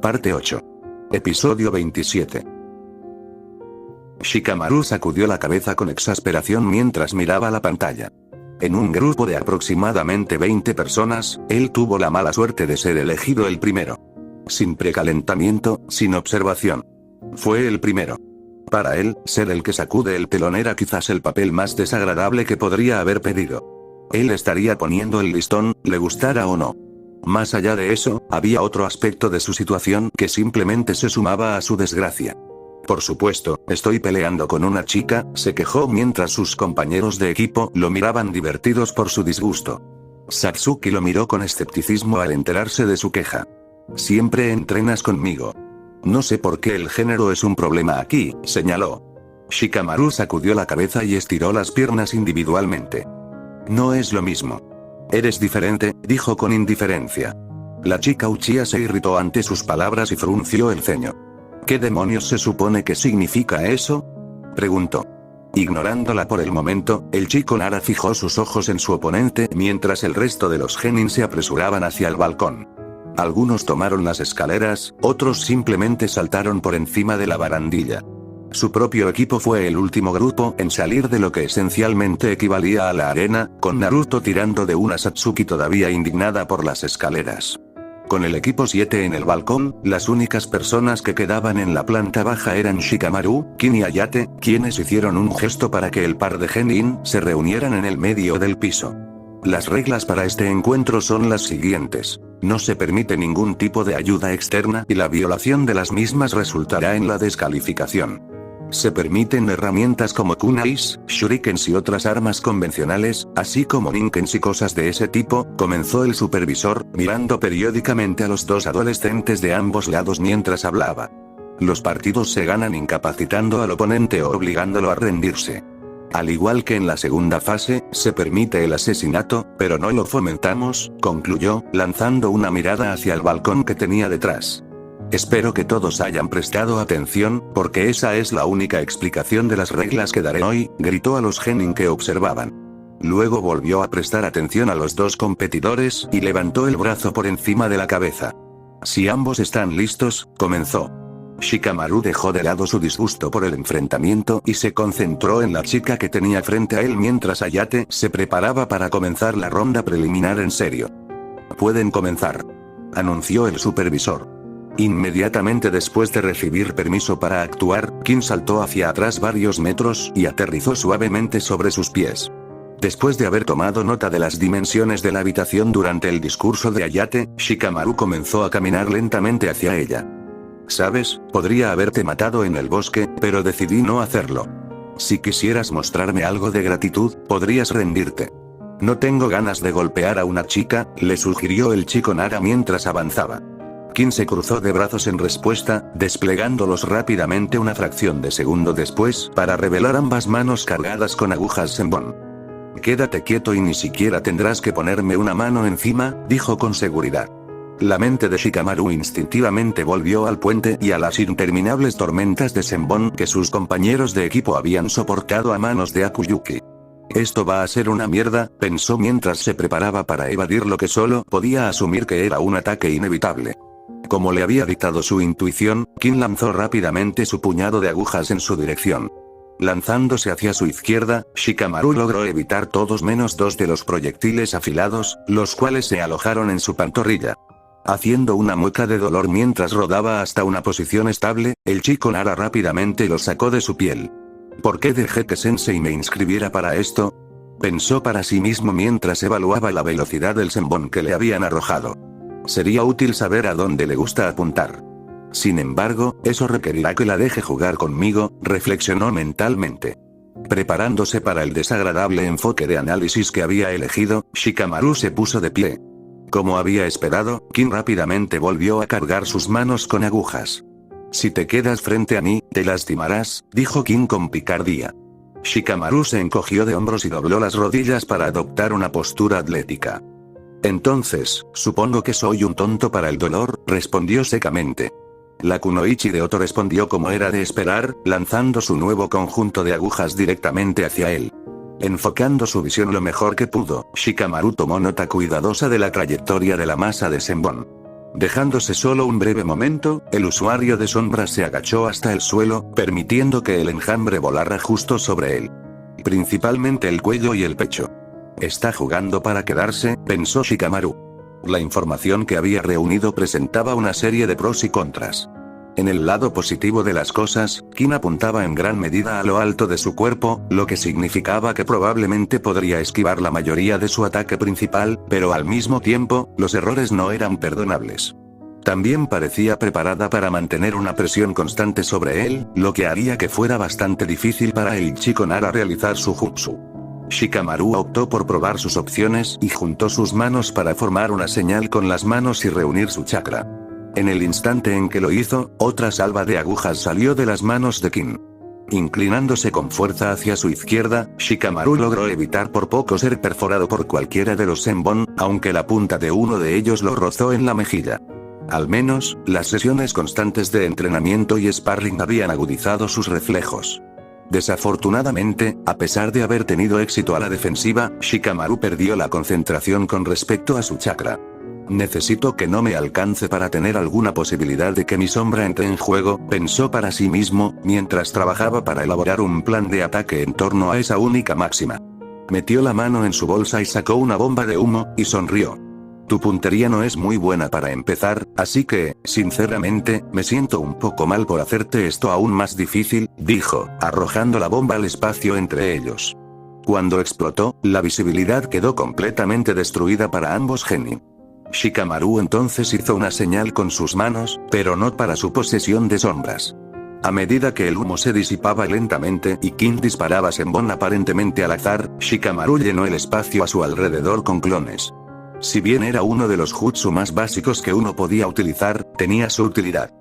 Parte 8. Episodio 27. Shikamaru sacudió la cabeza con exasperación mientras miraba la pantalla. En un grupo de aproximadamente 20 personas, él tuvo la mala suerte de ser elegido el primero. Sin precalentamiento, sin observación. Fue el primero. Para él, ser el que sacude el telón era quizás el papel más desagradable que podría haber pedido. Él estaría poniendo el listón, le gustara o no. Más allá de eso, había otro aspecto de su situación que simplemente se sumaba a su desgracia. Por supuesto, estoy peleando con una chica, se quejó mientras sus compañeros de equipo lo miraban divertidos por su disgusto. Satsuki lo miró con escepticismo al enterarse de su queja. Siempre entrenas conmigo. No sé por qué el género es un problema aquí, señaló. Shikamaru sacudió la cabeza y estiró las piernas individualmente. No es lo mismo. Eres diferente, dijo con indiferencia. La chica Uchiha se irritó ante sus palabras y frunció el ceño. ¿Qué demonios se supone que significa eso?, preguntó. Ignorándola por el momento, el chico Nara fijó sus ojos en su oponente mientras el resto de los genin se apresuraban hacia el balcón. Algunos tomaron las escaleras, otros simplemente saltaron por encima de la barandilla. Su propio equipo fue el último grupo en salir de lo que esencialmente equivalía a la arena, con Naruto tirando de una Satsuki todavía indignada por las escaleras. Con el equipo 7 en el balcón, las únicas personas que quedaban en la planta baja eran Shikamaru, Kin y Ayate, quienes hicieron un gesto para que el par de genin se reunieran en el medio del piso. Las reglas para este encuentro son las siguientes. No se permite ningún tipo de ayuda externa y la violación de las mismas resultará en la descalificación. Se permiten herramientas como kunais, shurikens y otras armas convencionales, así como ninkens y cosas de ese tipo, comenzó el supervisor, mirando periódicamente a los dos adolescentes de ambos lados mientras hablaba. Los partidos se ganan incapacitando al oponente o obligándolo a rendirse. Al igual que en la segunda fase, se permite el asesinato, pero no lo fomentamos, concluyó, lanzando una mirada hacia el balcón que tenía detrás. Espero que todos hayan prestado atención, porque esa es la única explicación de las reglas que daré hoy, gritó a los genin que observaban. Luego volvió a prestar atención a los dos competidores y levantó el brazo por encima de la cabeza. Si ambos están listos, comenzó. Shikamaru dejó de lado su disgusto por el enfrentamiento y se concentró en la chica que tenía frente a él mientras Ayate se preparaba para comenzar la ronda preliminar en serio. Pueden comenzar, anunció el supervisor. Inmediatamente después de recibir permiso para actuar, Kin saltó hacia atrás varios metros y aterrizó suavemente sobre sus pies. Después de haber tomado nota de las dimensiones de la habitación durante el discurso de Ayate, Shikamaru comenzó a caminar lentamente hacia ella. ¿Sabes? Podría haberte matado en el bosque, pero decidí no hacerlo. Si quisieras mostrarme algo de gratitud, podrías rendirte. No tengo ganas de golpear a una chica, le sugirió el chico Nara mientras avanzaba. Kin se cruzó de brazos en respuesta, desplegándolos rápidamente una fracción de segundo después para revelar ambas manos cargadas con agujas senbon. Quédate quieto y ni siquiera tendrás que ponerme una mano encima, dijo con seguridad. La mente de Shikamaru instintivamente volvió al puente y a las interminables tormentas de senbon que sus compañeros de equipo habían soportado a manos de Akuyuki. Esto va a ser una mierda, pensó mientras se preparaba para evadir lo que solo podía asumir que era un ataque inevitable. Como le había dictado su intuición, Kin lanzó rápidamente su puñado de agujas en su dirección. Lanzándose hacia su izquierda, Shikamaru logró evitar todos menos dos de los proyectiles afilados, los cuales se alojaron en su pantorrilla. Haciendo una mueca de dolor mientras rodaba hasta una posición estable, el chico Nara rápidamente lo sacó de su piel. ¿Por qué dejé que Sensei me inscribiera para esto?, pensó para sí mismo mientras evaluaba la velocidad del senbon que le habían arrojado. Sería útil saber a dónde le gusta apuntar. Sin embargo, eso requerirá que la deje jugar conmigo, reflexionó mentalmente. Preparándose para el desagradable enfoque de análisis que había elegido, Shikamaru se puso de pie. Como había esperado, Kin rápidamente volvió a cargar sus manos con agujas. Si te quedas frente a mí, te lastimarás, dijo Kin con picardía. Shikamaru se encogió de hombros y dobló las rodillas para adoptar una postura atlética. Entonces, supongo que soy un tonto para el dolor, respondió secamente. La kunoichi de Oto respondió como era de esperar, lanzando su nuevo conjunto de agujas directamente hacia él. Enfocando su visión lo mejor que pudo, Shikamaru tomó nota cuidadosa de la trayectoria de la masa de senbon. Dejándose solo un breve momento, el usuario de sombras se agachó hasta el suelo, permitiendo que el enjambre volara justo sobre él. Principalmente el cuello y el pecho. Está jugando para quedarse, pensó Shikamaru. La información que había reunido presentaba una serie de pros y contras. En el lado positivo de las cosas, Kin apuntaba en gran medida a lo alto de su cuerpo, lo que significaba que probablemente podría esquivar la mayoría de su ataque principal, pero al mismo tiempo, los errores no eran perdonables. También parecía preparada para mantener una presión constante sobre él, lo que haría que fuera bastante difícil para el chico Nara realizar su jutsu. Shikamaru optó por probar sus opciones y juntó sus manos para formar una señal con las manos y reunir su chakra. En el instante en que lo hizo, otra salva de agujas salió de las manos de Kin. Inclinándose con fuerza hacia su izquierda, Shikamaru logró evitar por poco ser perforado por cualquiera de los Senbon, aunque la punta de uno de ellos lo rozó en la mejilla. Al menos, las sesiones constantes de entrenamiento y sparring habían agudizado sus reflejos. Desafortunadamente, a pesar de haber tenido éxito a la defensiva, Shikamaru perdió la concentración con respecto a su chakra. Necesito que no me alcance para tener alguna posibilidad de que mi sombra entre en juego, pensó para sí mismo, mientras trabajaba para elaborar un plan de ataque en torno a esa única máxima. Metió la mano en su bolsa y sacó una bomba de humo, y sonrió. Tu puntería no es muy buena para empezar, así que, sinceramente, me siento un poco mal por hacerte esto aún más difícil, dijo, arrojando la bomba al espacio entre ellos. Cuando explotó, la visibilidad quedó completamente destruida para ambos genin. Shikamaru entonces hizo una señal con sus manos, pero no para su posesión de sombras. A medida que el humo se disipaba lentamente y Kin disparaba Senbon aparentemente al azar, Shikamaru llenó el espacio a su alrededor con clones. Si bien era uno de los jutsu más básicos que uno podía utilizar, tenía su utilidad.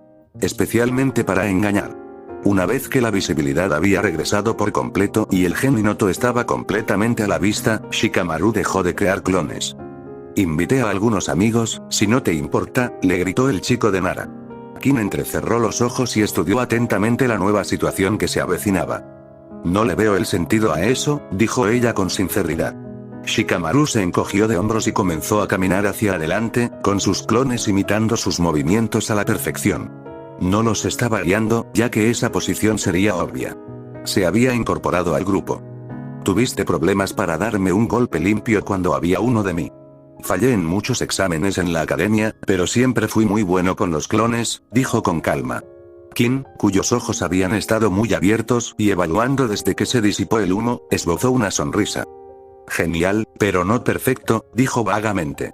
Especialmente para engañar. Una vez que la visibilidad había regresado por completo y el Geninoto estaba completamente a la vista, Shikamaru dejó de crear clones. Invité a algunos amigos, si no te importa, le gritó el chico de Nara. Kin entrecerró los ojos y estudió atentamente la nueva situación que se avecinaba. No le veo el sentido a eso, dijo ella con sinceridad. Shikamaru se encogió de hombros y comenzó a caminar hacia adelante, con sus clones imitando sus movimientos a la perfección. No los estaba guiando, ya que esa posición sería obvia. Se había incorporado al grupo. Tuviste problemas para darme un golpe limpio cuando había uno de mí. Fallé en muchos exámenes en la academia, pero siempre fui muy bueno con los clones, dijo con calma. Kin, cuyos ojos habían estado muy abiertos y evaluando desde que se disipó el humo, esbozó una sonrisa. Genial, pero no perfecto, dijo vagamente.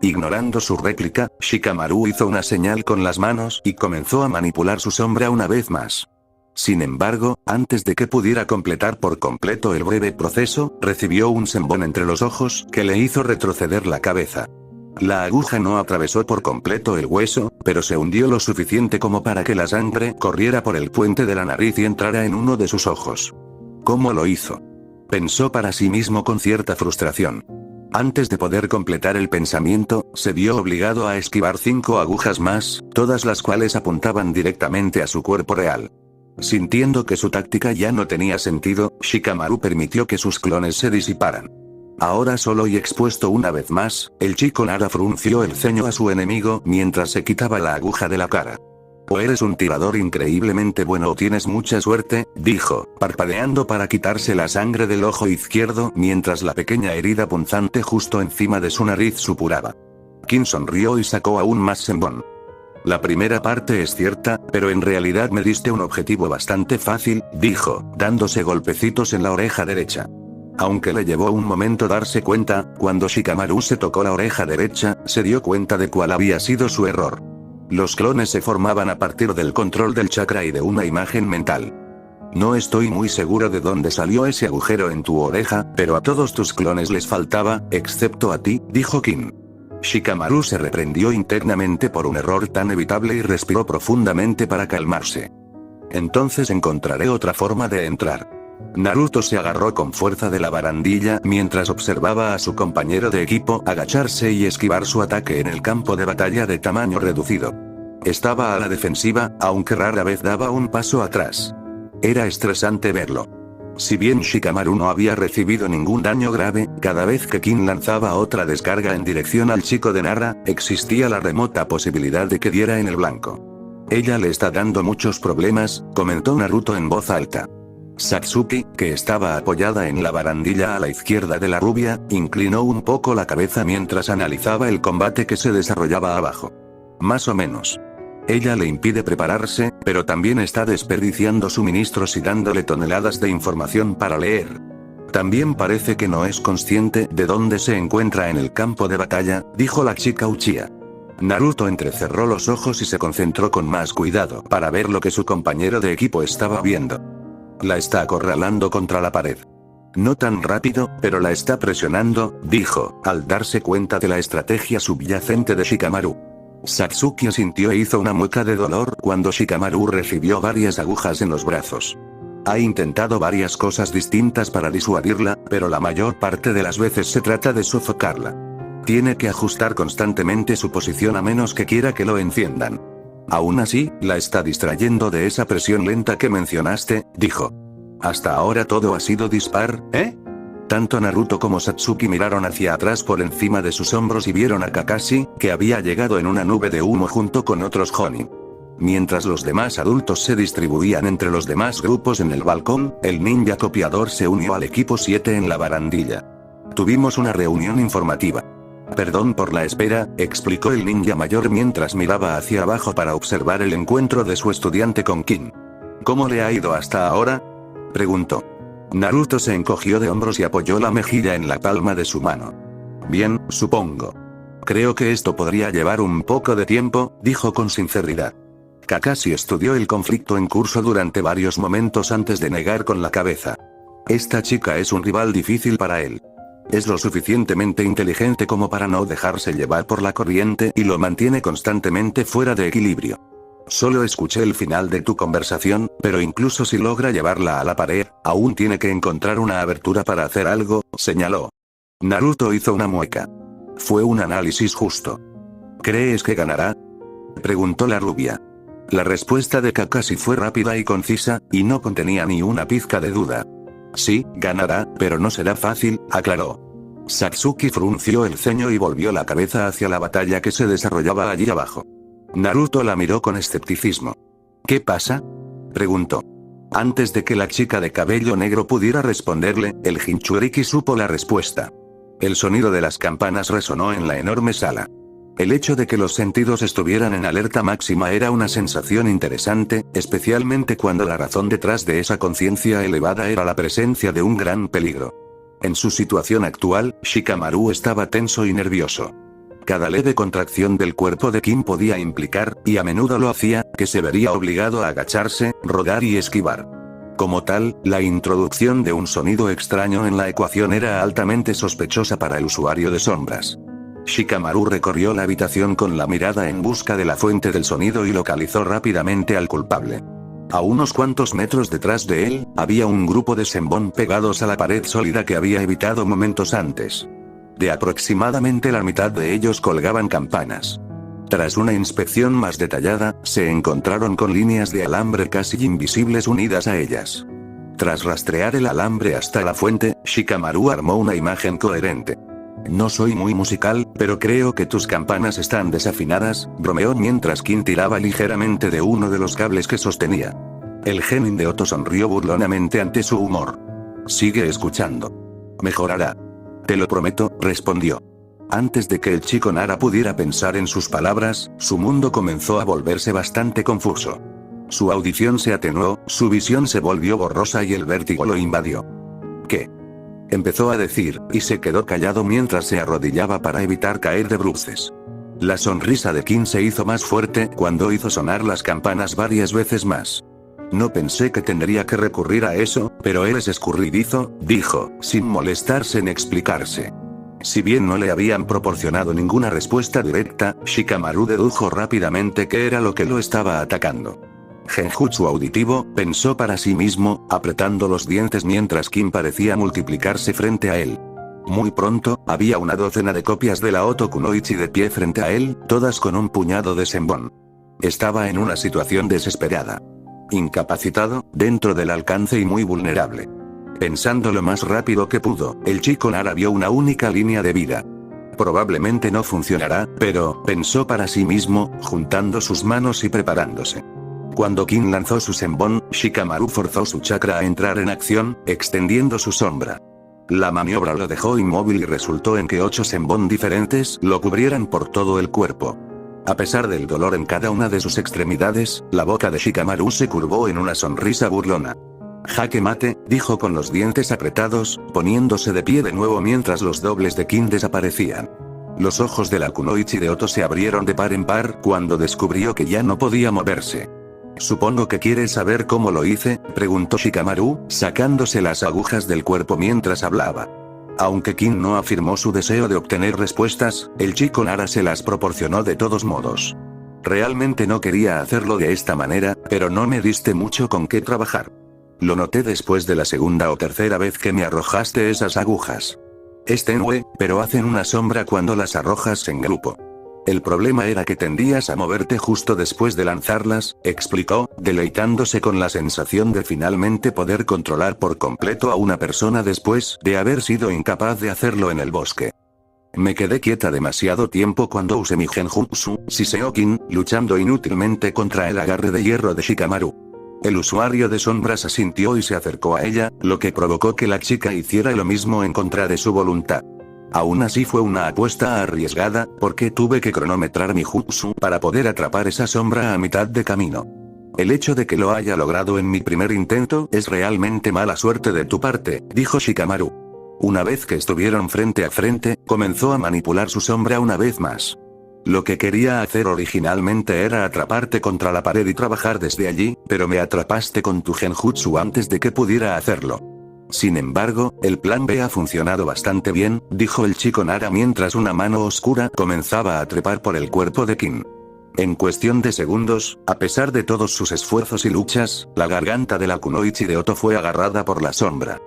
Ignorando su réplica, Shikamaru hizo una señal con las manos y comenzó a manipular su sombra una vez más. Sin embargo, antes de que pudiera completar por completo el breve proceso, recibió un Senbon entre los ojos que le hizo retroceder la cabeza. La aguja no atravesó por completo el hueso, pero se hundió lo suficiente como para que la sangre corriera por el puente de la nariz y entrara en uno de sus ojos. ¿Cómo lo hizo? Pensó para sí mismo con cierta frustración. Antes de poder completar el pensamiento, se vio obligado a esquivar 5 agujas más, todas las cuales apuntaban directamente a su cuerpo real. Sintiendo que su táctica ya no tenía sentido, Shikamaru permitió que sus clones se disiparan. Ahora solo y expuesto una vez más, el chico Nara frunció el ceño a su enemigo mientras se quitaba la aguja de la cara. O eres un tirador increíblemente bueno o tienes mucha suerte, dijo, parpadeando para quitarse la sangre del ojo izquierdo mientras la pequeña herida punzante justo encima de su nariz supuraba. Kin sonrió y sacó aún más Senbon. La primera parte es cierta, pero en realidad me diste un objetivo bastante fácil, dijo, dándose golpecitos en la oreja derecha. Aunque le llevó un momento darse cuenta, cuando Shikamaru se tocó la oreja derecha, se dio cuenta de cuál había sido su error. Los clones se formaban a partir del control del chakra y de una imagen mental. No estoy muy seguro de dónde salió ese agujero en tu oreja, pero a todos tus clones les faltaba, excepto a ti, dijo Kin. Shikamaru se reprendió internamente por un error tan evitable y respiró profundamente para calmarse. Entonces encontraré otra forma de entrar. Naruto se agarró con fuerza de la barandilla mientras observaba a su compañero de equipo agacharse y esquivar su ataque en el campo de batalla de tamaño reducido. Estaba a la defensiva, aunque rara vez daba un paso atrás. Era estresante verlo. Si bien Shikamaru no había recibido ningún daño grave, cada vez que Kin lanzaba otra descarga en dirección al chico de Nara, existía la remota posibilidad de que diera en el blanco. Ella le está dando muchos problemas, comentó Naruto en voz alta. Satsuki, que estaba apoyada en la barandilla a la izquierda de la rubia, inclinó un poco la cabeza mientras analizaba el combate que se desarrollaba abajo. Más o menos. Ella le impide prepararse, pero también está desperdiciando suministros y dándole toneladas de información para leer. También parece que no es consciente de dónde se encuentra en el campo de batalla, dijo la chica Uchiha. Naruto entrecerró los ojos y se concentró con más cuidado para ver lo que su compañero de equipo estaba viendo. La está acorralando contra la pared. No tan rápido, pero la está presionando, dijo, al darse cuenta de la estrategia subyacente de Shikamaru. Satsuki asintió e hizo una mueca de dolor cuando Shikamaru recibió varias agujas en los brazos. Ha intentado varias cosas distintas para disuadirla, pero la mayor parte de las veces se trata de sofocarla. Tiene que ajustar constantemente su posición a menos que quiera que lo enciendan. Aún así, la está distrayendo de esa presión lenta que mencionaste, dijo. Hasta ahora todo ha sido dispar, ¿eh? Tanto Naruto como Satsuki miraron hacia atrás por encima de sus hombros y vieron a Kakashi, que había llegado en una nube de humo junto con otros Jonin. Mientras los demás adultos se distribuían entre los demás grupos en el balcón, el ninja copiador se unió al equipo 7 en la barandilla. Tuvimos una reunión informativa. Perdón por la espera, explicó el ninja mayor mientras miraba hacia abajo para observar el encuentro de su estudiante con Kin. ¿Cómo le ha ido hasta ahora?, preguntó. Naruto se encogió de hombros y apoyó la mejilla en la palma de su mano. Bien, supongo. Creo que esto podría llevar un poco de tiempo, dijo con sinceridad. Kakashi estudió el conflicto en curso durante varios momentos antes de negar con la cabeza. Esta chica es un rival difícil para él. Es lo suficientemente inteligente como para no dejarse llevar por la corriente y lo mantiene constantemente fuera de equilibrio. Solo escuché el final de tu conversación, pero incluso si logra llevarla a la pared, aún tiene que encontrar una abertura para hacer algo, señaló. Naruto hizo una mueca. Fue un análisis justo. ¿Crees que ganará?, preguntó la rubia. La respuesta de Kakashi fue rápida y concisa, y no contenía ni una pizca de duda. Sí, ganará, pero no será fácil, aclaró. Satsuki frunció el ceño y volvió la cabeza hacia la batalla que se desarrollaba allí abajo. Naruto la miró con escepticismo. ¿Qué pasa?, preguntó. Antes de que la chica de cabello negro pudiera responderle, el Jinchuriki supo la respuesta. El sonido de las campanas resonó en la enorme sala. El hecho de que los sentidos estuvieran en alerta máxima era una sensación interesante, especialmente cuando la razón detrás de esa conciencia elevada era la presencia de un gran peligro. En su situación actual, Shikamaru estaba tenso y nervioso. Cada leve contracción del cuerpo de Kin podía implicar, y a menudo lo hacía, que se vería obligado a agacharse, rodar y esquivar. Como tal, la introducción de un sonido extraño en la ecuación era altamente sospechosa para el usuario de sombras. Shikamaru recorrió la habitación con la mirada en busca de la fuente del sonido y localizó rápidamente al culpable. A unos cuantos metros detrás de él, había un grupo de Senbon pegados a la pared sólida que había evitado momentos antes. De aproximadamente la mitad de ellos colgaban campanas. Tras una inspección más detallada, se encontraron con líneas de alambre casi invisibles unidas a ellas. Tras rastrear el alambre hasta la fuente, Shikamaru armó una imagen coherente. No soy muy musical, pero creo que tus campanas están desafinadas, bromeó mientras Kin tiraba ligeramente de uno de los cables que sostenía. El genin de Oto sonrió burlonamente ante su humor. Sigue escuchando. Mejorará. Te lo prometo, respondió. Antes de que el chico Nara pudiera pensar en sus palabras, su mundo comenzó a volverse bastante confuso. Su audición se atenuó, su visión se volvió borrosa y el vértigo lo invadió. ¿Qué?, empezó a decir, y se quedó callado mientras se arrodillaba para evitar caer de bruces. La sonrisa de Kin se hizo más fuerte cuando hizo sonar las campanas varias veces más. No pensé que tendría que recurrir a eso, pero eres escurridizo, dijo, sin molestarse en explicarse. Si bien no le habían proporcionado ninguna respuesta directa, Shikamaru dedujo rápidamente qué era lo que lo estaba atacando. Genjutsu auditivo, pensó para sí mismo, apretando los dientes mientras Kin parecía multiplicarse frente a él. Muy pronto, había una docena de copias de la Otokunoichi de pie frente a él, todas con un puñado de Senbon. Estaba en una situación desesperada. Incapacitado, dentro del alcance y muy vulnerable. Pensando lo más rápido que pudo, el chico Nara vio una única línea de vida. Probablemente no funcionará, pero, pensó para sí mismo, juntando sus manos y preparándose. Cuando Kin lanzó su Senbon, Shikamaru forzó su chakra a entrar en acción, extendiendo su sombra. La maniobra lo dejó inmóvil y resultó en que 8 Senbon diferentes lo cubrieran por todo el cuerpo. A pesar del dolor en cada una de sus extremidades, la boca de Shikamaru se curvó en una sonrisa burlona. Jaque mate, dijo con los dientes apretados, poniéndose de pie de nuevo mientras los dobles de Kin desaparecían. Los ojos de la kunoichi de Oto se abrieron de par en par cuando descubrió que ya no podía moverse. «Supongo que quieres saber cómo lo hice», preguntó Shikamaru, sacándose las agujas del cuerpo mientras hablaba. Aunque Kin no afirmó su deseo de obtener respuestas, el chico Nara se las proporcionó de todos modos. «Realmente no quería hacerlo de esta manera, pero no me diste mucho con qué trabajar. Lo noté después de la segunda o tercera vez que me arrojaste esas agujas. Es tenue, pero hacen una sombra cuando las arrojas en grupo. El problema era que tendías a moverte justo después de lanzarlas», explicó, deleitándose con la sensación de finalmente poder controlar por completo a una persona después de haber sido incapaz de hacerlo en el bosque. «Me quedé quieta demasiado tiempo cuando usé mi genjutsu, Shiseokin, luchando inútilmente contra el agarre de hierro de Shikamaru». El usuario de sombras asintió y se acercó a ella, lo que provocó que la chica hiciera lo mismo en contra de su voluntad. Aún así fue una apuesta arriesgada, porque tuve que cronometrar mi jutsu para poder atrapar esa sombra a mitad de camino. El hecho de que lo haya logrado en mi primer intento es realmente mala suerte de tu parte, dijo Shikamaru. Una vez que estuvieron frente a frente, comenzó a manipular su sombra una vez más. Lo que quería hacer originalmente era atraparte contra la pared y trabajar desde allí, pero me atrapaste con tu genjutsu antes de que pudiera hacerlo. Sin embargo, el plan B ha funcionado bastante bien, dijo el chico Nara mientras una mano oscura comenzaba a trepar por el cuerpo de Kin. En cuestión de segundos, a pesar de todos sus esfuerzos y luchas, la garganta de la kunoichi de Oto fue agarrada por la sombra.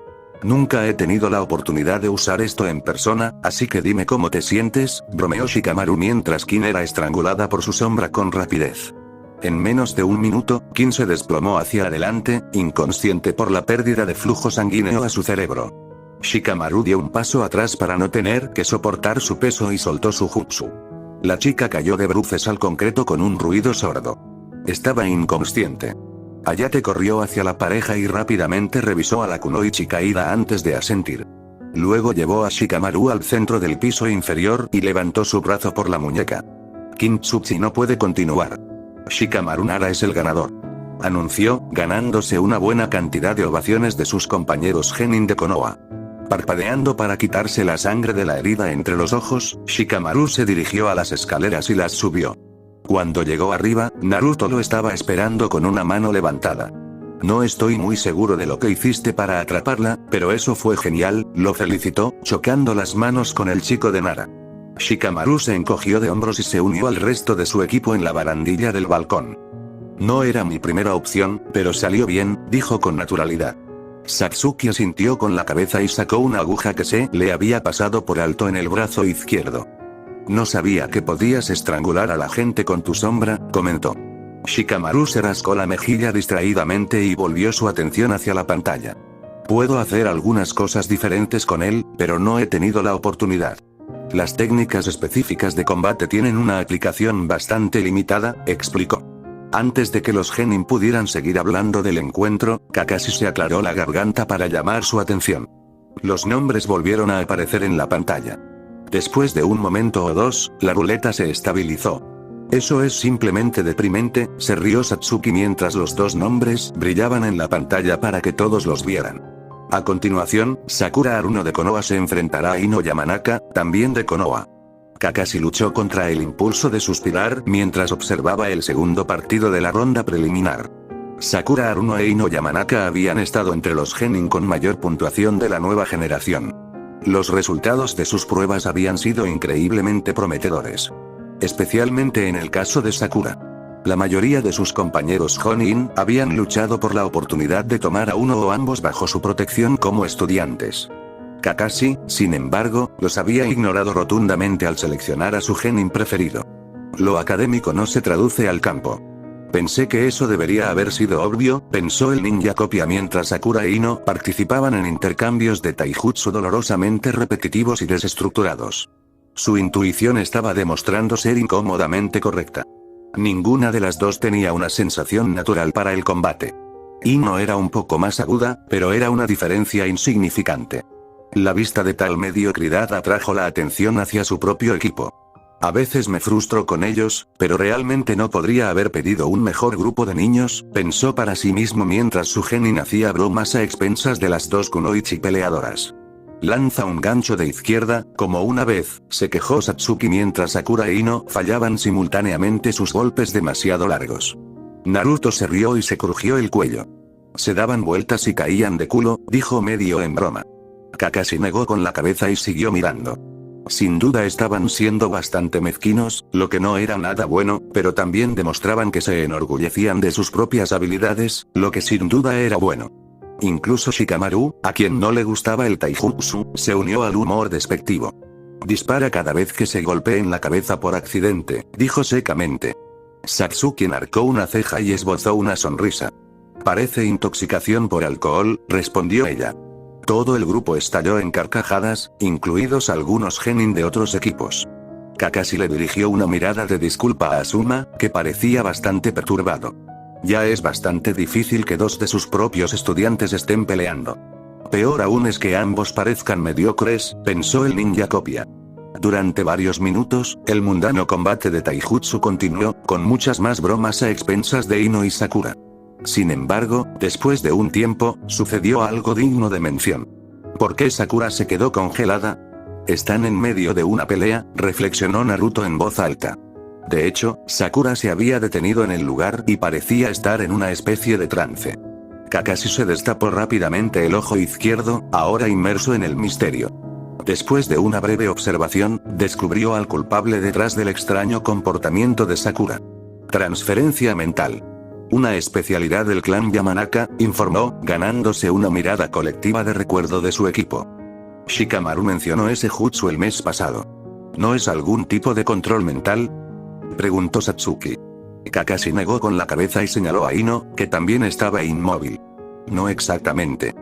«Nunca he tenido la oportunidad de usar esto en persona, así que dime cómo te sientes», bromeó Shikamaru mientras Kin era estrangulada por su sombra con rapidez. En menos de un minuto, Kin se desplomó hacia adelante, inconsciente por la pérdida de flujo sanguíneo a su cerebro. Shikamaru dio un paso atrás para no tener que soportar su peso y soltó su jutsu. La chica cayó de bruces al concreto con un ruido sordo. Estaba inconsciente. Hayate corrió hacia la pareja y rápidamente revisó a la kunoichi caída antes de asentir. Luego llevó a Shikamaru al centro del piso inferior y levantó su brazo por la muñeca. «Kintsuchi no puede continuar. Shikamaru Nara es el ganador», anunció, ganándose una buena cantidad de ovaciones de sus compañeros genin de Konoha. Parpadeando para quitarse la sangre de la herida entre los ojos, Shikamaru se dirigió a las escaleras y las subió. Cuando llegó arriba, Naruto lo estaba esperando con una mano levantada. «No estoy muy seguro de lo que hiciste para atraparla, pero eso fue genial», lo felicitó, chocando las manos con el chico de Nara. Shikamaru se encogió de hombros y se unió al resto de su equipo en la barandilla del balcón. «No era mi primera opción, pero salió bien», dijo con naturalidad. Satsuki asintió con la cabeza y sacó una aguja que se le había pasado por alto en el brazo izquierdo. «No sabía que podías estrangular a la gente con tu sombra», comentó. Shikamaru se rascó la mejilla distraídamente y volvió su atención hacia la pantalla. «Puedo hacer algunas cosas diferentes con él, pero no he tenido la oportunidad. Las técnicas específicas de combate tienen una aplicación bastante limitada», explicó. Antes de que los genin pudieran seguir hablando del encuentro, Kakashi se aclaró la garganta para llamar su atención. Los nombres volvieron a aparecer en la pantalla. Después de un momento o dos, la ruleta se estabilizó. «Eso es simplemente deprimente», se rió Satsuki mientras los dos nombres brillaban en la pantalla para que todos los vieran. A continuación, Sakura Haruno de Konoha se enfrentará a Ino Yamanaka, también de Konoha. Kakashi luchó contra el impulso de suspirar mientras observaba el segundo partido de la ronda preliminar. Sakura Haruno e Ino Yamanaka habían estado entre los genin con mayor puntuación de la nueva generación. Los resultados de sus pruebas habían sido increíblemente prometedores. Especialmente en el caso de Sakura. La mayoría de sus compañeros Jonin habían luchado por la oportunidad de tomar a uno o ambos bajo su protección como estudiantes. Kakashi, sin embargo, los había ignorado rotundamente al seleccionar a su genin preferido. Lo académico no se traduce al campo. Pensé que eso debería haber sido obvio, pensó el ninja copia mientras Sakura e Ino participaban en intercambios de taijutsu dolorosamente repetitivos y desestructurados. Su intuición estaba demostrando ser incómodamente correcta. Ninguna de las dos tenía una sensación natural para el combate. Ino era un poco más aguda, pero era una diferencia insignificante. La vista de tal mediocridad atrajo la atención hacia su propio equipo. A veces me frustro con ellos, pero realmente no podría haber pedido un mejor grupo de niños, pensó para sí mismo mientras su genin hacía bromas a expensas de las dos kunoichi peleadoras. Lanza un gancho de izquierda, como una vez, se quejó Satsuki mientras Sakura e Ino fallaban simultáneamente sus golpes demasiado largos. Naruto se rió y se crujió el cuello. Se daban vueltas y caían de culo, dijo medio en broma. Kakashi negó con la cabeza y siguió mirando. Sin duda estaban siendo bastante mezquinos, lo que no era nada bueno, pero también demostraban que se enorgullecían de sus propias habilidades, lo que sin duda era bueno. Incluso Shikamaru, a quien no le gustaba el taijutsu, se unió al humor despectivo. Dispara cada vez que se golpee en la cabeza por accidente, dijo secamente. Satsuki enarcó una ceja y esbozó una sonrisa. Parece intoxicación por alcohol, respondió ella. Todo el grupo estalló en carcajadas, incluidos algunos genin de otros equipos. Kakashi le dirigió una mirada de disculpa a Asuma, que parecía bastante perturbado. Ya es bastante difícil que dos de sus propios estudiantes estén peleando. Peor aún es que ambos parezcan mediocres, pensó el ninja copia. Durante varios minutos, el mundano combate de taijutsu continuó, con muchas más bromas a expensas de Ino y Sakura. Sin embargo, después de un tiempo, sucedió algo digno de mención. ¿Por qué Sakura se quedó congelada? Están en medio de una pelea, reflexionó Naruto en voz alta. De hecho, Sakura se había detenido en el lugar y parecía estar en una especie de trance. Kakashi se destapó rápidamente el ojo izquierdo, ahora inmerso en el misterio. Después de una breve observación, descubrió al culpable detrás del extraño comportamiento de Sakura. Transferencia mental. Una especialidad del clan Yamanaka, informó, ganándose una mirada colectiva de recuerdo de su equipo. Shikamaru mencionó ese jutsu el mes pasado. ¿No es algún tipo de control mental?, preguntó Satsuki. Kakashi negó con la cabeza y señaló a Ino, que también estaba inmóvil. No exactamente.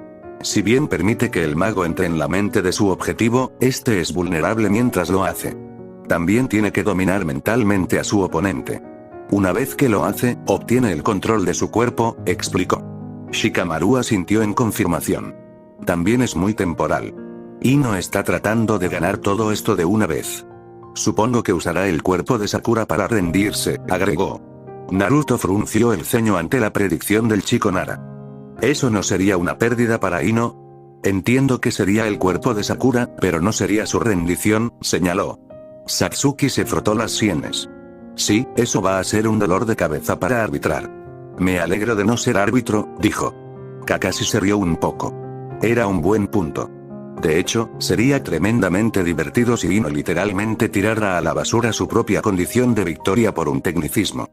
Si bien permite que el mago entre en la mente de su objetivo, este es vulnerable mientras lo hace. También tiene que dominar mentalmente a su oponente. Una vez que lo hace, obtiene el control de su cuerpo, explicó. Shikamaru asintió en confirmación. También es muy temporal. Ino está tratando de ganar todo esto de una vez. Supongo que usará el cuerpo de Sakura para rendirse, agregó. Naruto frunció el ceño ante la predicción del chico Nara. ¿Eso no sería una pérdida para Ino? Entiendo que sería el cuerpo de Sakura, pero no sería su rendición, señaló. Satsuki se frotó las sienes. Sí, eso va a ser un dolor de cabeza para arbitrar. Me alegro de no ser árbitro, dijo. Kakashi se rió un poco. Era un buen punto. De hecho, sería tremendamente divertido si Ino literalmente tirara a la basura su propia condición de victoria por un tecnicismo.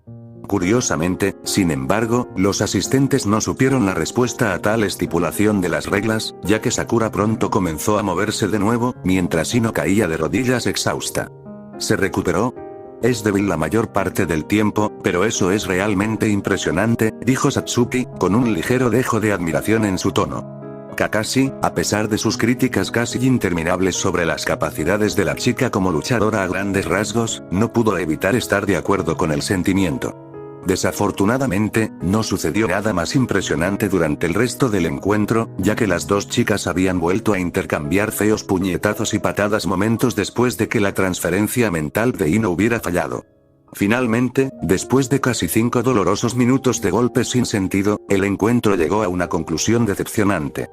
Curiosamente, sin embargo, los asistentes no supieron la respuesta a tal estipulación de las reglas, ya que Sakura pronto comenzó a moverse de nuevo, mientras Ino caía de rodillas exhausta. ¿Se recuperó? Es débil la mayor parte del tiempo, pero eso es realmente impresionante, dijo Satsuki, con un ligero dejo de admiración en su tono. Kakashi, a pesar de sus críticas casi interminables sobre las capacidades de la chica como luchadora a grandes rasgos, no pudo evitar estar de acuerdo con el sentimiento. Desafortunadamente, no sucedió nada más impresionante durante el resto del encuentro, ya que las dos chicas habían vuelto a intercambiar feos puñetazos y patadas momentos después de que la transferencia mental de Ino hubiera fallado. Finalmente, después de casi 5 dolorosos minutos de golpes sin sentido, el encuentro llegó a una conclusión decepcionante.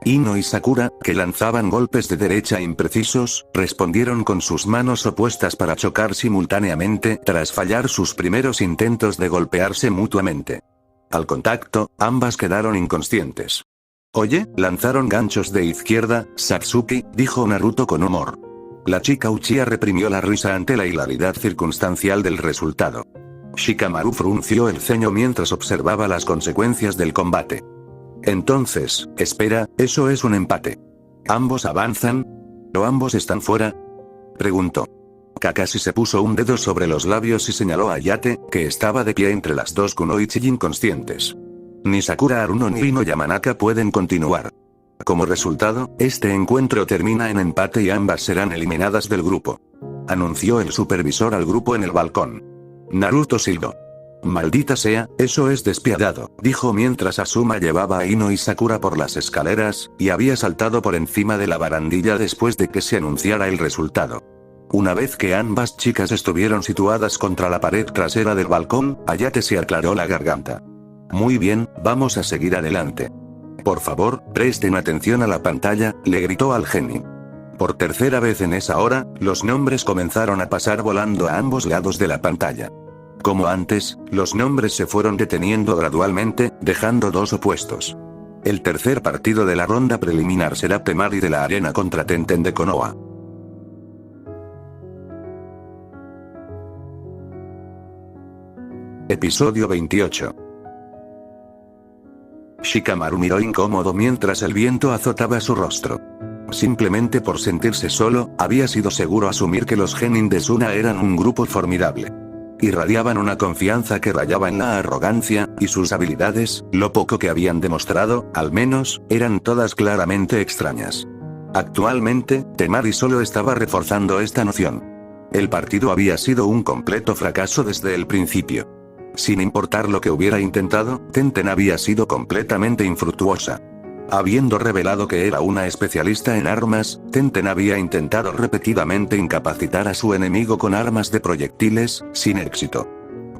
Ino y Sakura, que lanzaban golpes de derecha imprecisos, respondieron con sus manos opuestas para chocar simultáneamente tras fallar sus primeros intentos de golpearse mutuamente. Al contacto, ambas quedaron inconscientes. Oye, lanzaron ganchos de izquierda, Satsuki, dijo Naruto con humor. La chica Uchiha reprimió la risa ante la hilaridad circunstancial del resultado. Shikamaru frunció el ceño mientras observaba las consecuencias del combate. Entonces, espera, ¿eso es un empate? ¿Ambos avanzan? ¿O ambos están fuera?, preguntó. Kakashi se puso un dedo sobre los labios y señaló a Ayate, que estaba de pie entre las dos kunoichi inconscientes. Ni Sakura Haruno ni Ino Yamanaka pueden continuar. Como resultado, este encuentro termina en empate y ambas serán eliminadas del grupo. Anunció el supervisor al grupo en el balcón. Naruto silbó. Maldita sea, eso es despiadado, dijo mientras Asuma llevaba a Ino y Sakura por las escaleras, y había saltado por encima de la barandilla después de que se anunciara el resultado. Una vez que ambas chicas estuvieron situadas contra la pared trasera del balcón, Ayate se aclaró la garganta. Muy bien, vamos a seguir adelante. Por favor, presten atención a la pantalla, le gritó al Genin. Por tercera vez en esa hora, los nombres comenzaron a pasar volando a ambos lados de la pantalla. Como antes, los nombres se fueron deteniendo gradualmente, dejando dos opuestos. El tercer partido de la ronda preliminar será Temari de la Arena contra Tenten de Konoha. Episodio 28. Shikamaru miró incómodo mientras el viento azotaba su rostro. Simplemente por sentirse solo, había sido seguro asumir que los Genin de Suna eran un grupo formidable. Irradiaban una confianza que rayaba en la arrogancia, y sus habilidades, lo poco que habían demostrado, al menos, eran todas claramente extrañas. Actualmente, Temari solo estaba reforzando esta noción. El partido había sido un completo fracaso desde el principio. Sin importar lo que hubiera intentado, Tenten había sido completamente infructuosa. Habiendo revelado que era una especialista en armas, Tenten había intentado repetidamente incapacitar a su enemigo con armas de proyectiles, sin éxito.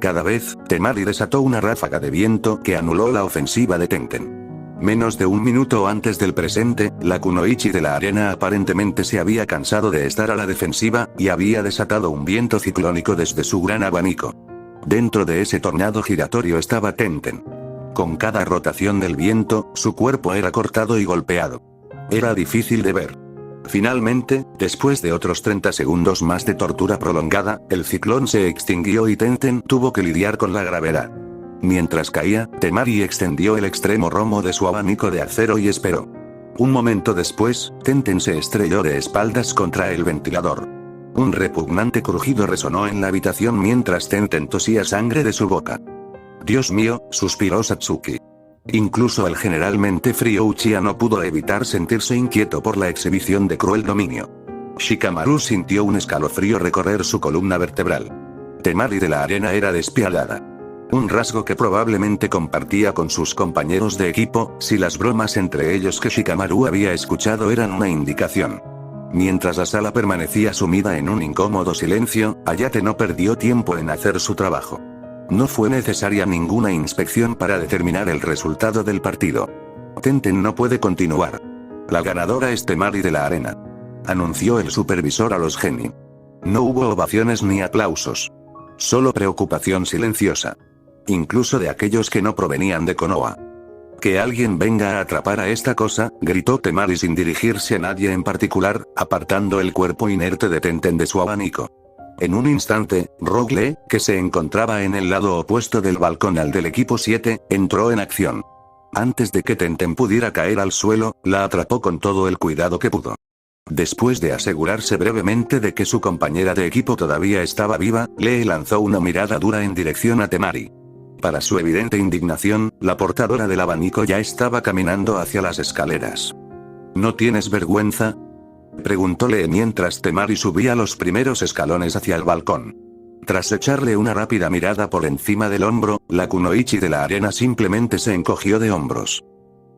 Cada vez, Temari desató una ráfaga de viento que anuló la ofensiva de Tenten. Menos de un minuto antes del presente, la kunoichi de la arena aparentemente se había cansado de estar a la defensiva, y había desatado un viento ciclónico desde su gran abanico. Dentro de ese tornado giratorio estaba Tenten. Con cada rotación del viento, su cuerpo era cortado y golpeado. Era difícil de ver. Finalmente, después de otros 30 segundos más de tortura prolongada, el ciclón se extinguió y Tenten tuvo que lidiar con la gravedad. Mientras caía, Temari extendió el extremo romo de su abanico de acero y esperó. Un momento después, Tenten se estrelló de espaldas contra el ventilador. Un repugnante crujido resonó en la habitación mientras Tenten tosía sangre de su boca. Dios mío, suspiró Satsuki. Incluso el generalmente frío Uchiha no pudo evitar sentirse inquieto por la exhibición de cruel dominio. Shikamaru sintió un escalofrío recorrer su columna vertebral. Temari de la arena era despiadada. Un rasgo que probablemente compartía con sus compañeros de equipo, si las bromas entre ellos que Shikamaru había escuchado eran una indicación. Mientras la sala permanecía sumida en un incómodo silencio, Ayate no perdió tiempo en hacer su trabajo. No fue necesaria ninguna inspección para determinar el resultado del partido. Tenten no puede continuar. La ganadora es Temari de la arena. Anunció el supervisor a los Genin. No hubo ovaciones ni aplausos. Solo preocupación silenciosa. Incluso de aquellos que no provenían de Konoha. Que alguien venga a atrapar a esta cosa, gritó Temari sin dirigirse a nadie en particular, apartando el cuerpo inerte de Tenten de su abanico. En un instante, Rogue Lee, que se encontraba en el lado opuesto del balcón al del equipo 7, entró en acción. Antes de que Tenten pudiera caer al suelo, la atrapó con todo el cuidado que pudo. Después de asegurarse brevemente de que su compañera de equipo todavía estaba viva, Lee lanzó una mirada dura en dirección a Temari. Para su evidente indignación, la portadora del abanico ya estaba caminando hacia las escaleras. ¿No tienes vergüenza?, preguntóle mientras Temari subía los primeros escalones hacia el balcón. Tras echarle una rápida mirada por encima del hombro, la kunoichi de la arena simplemente se encogió de hombros.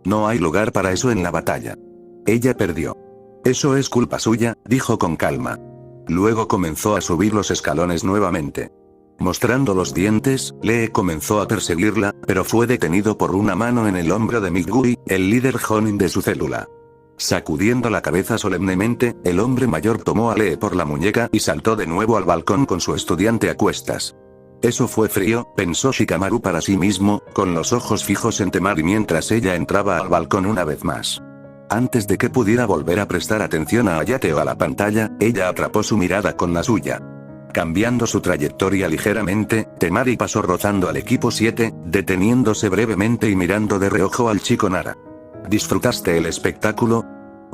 No hay lugar para eso en la batalla. Ella perdió. Eso es culpa suya, dijo con calma. Luego comenzó a subir los escalones nuevamente. Mostrando los dientes, Lee comenzó a perseguirla, pero fue detenido por una mano en el hombro de Migui, el líder Jonin de su célula. Sacudiendo la cabeza solemnemente, el hombre mayor tomó a Lee por la muñeca y saltó de nuevo al balcón con su estudiante a cuestas. Eso fue frío, pensó Shikamaru para sí mismo, con los ojos fijos en Temari mientras ella entraba al balcón una vez más. Antes de que pudiera volver a prestar atención a Ayate o a la pantalla, ella atrapó su mirada con la suya. Cambiando su trayectoria ligeramente, Temari pasó rozando al equipo 7, deteniéndose brevemente y mirando de reojo al chico Nara. ¿Disfrutaste el espectáculo?,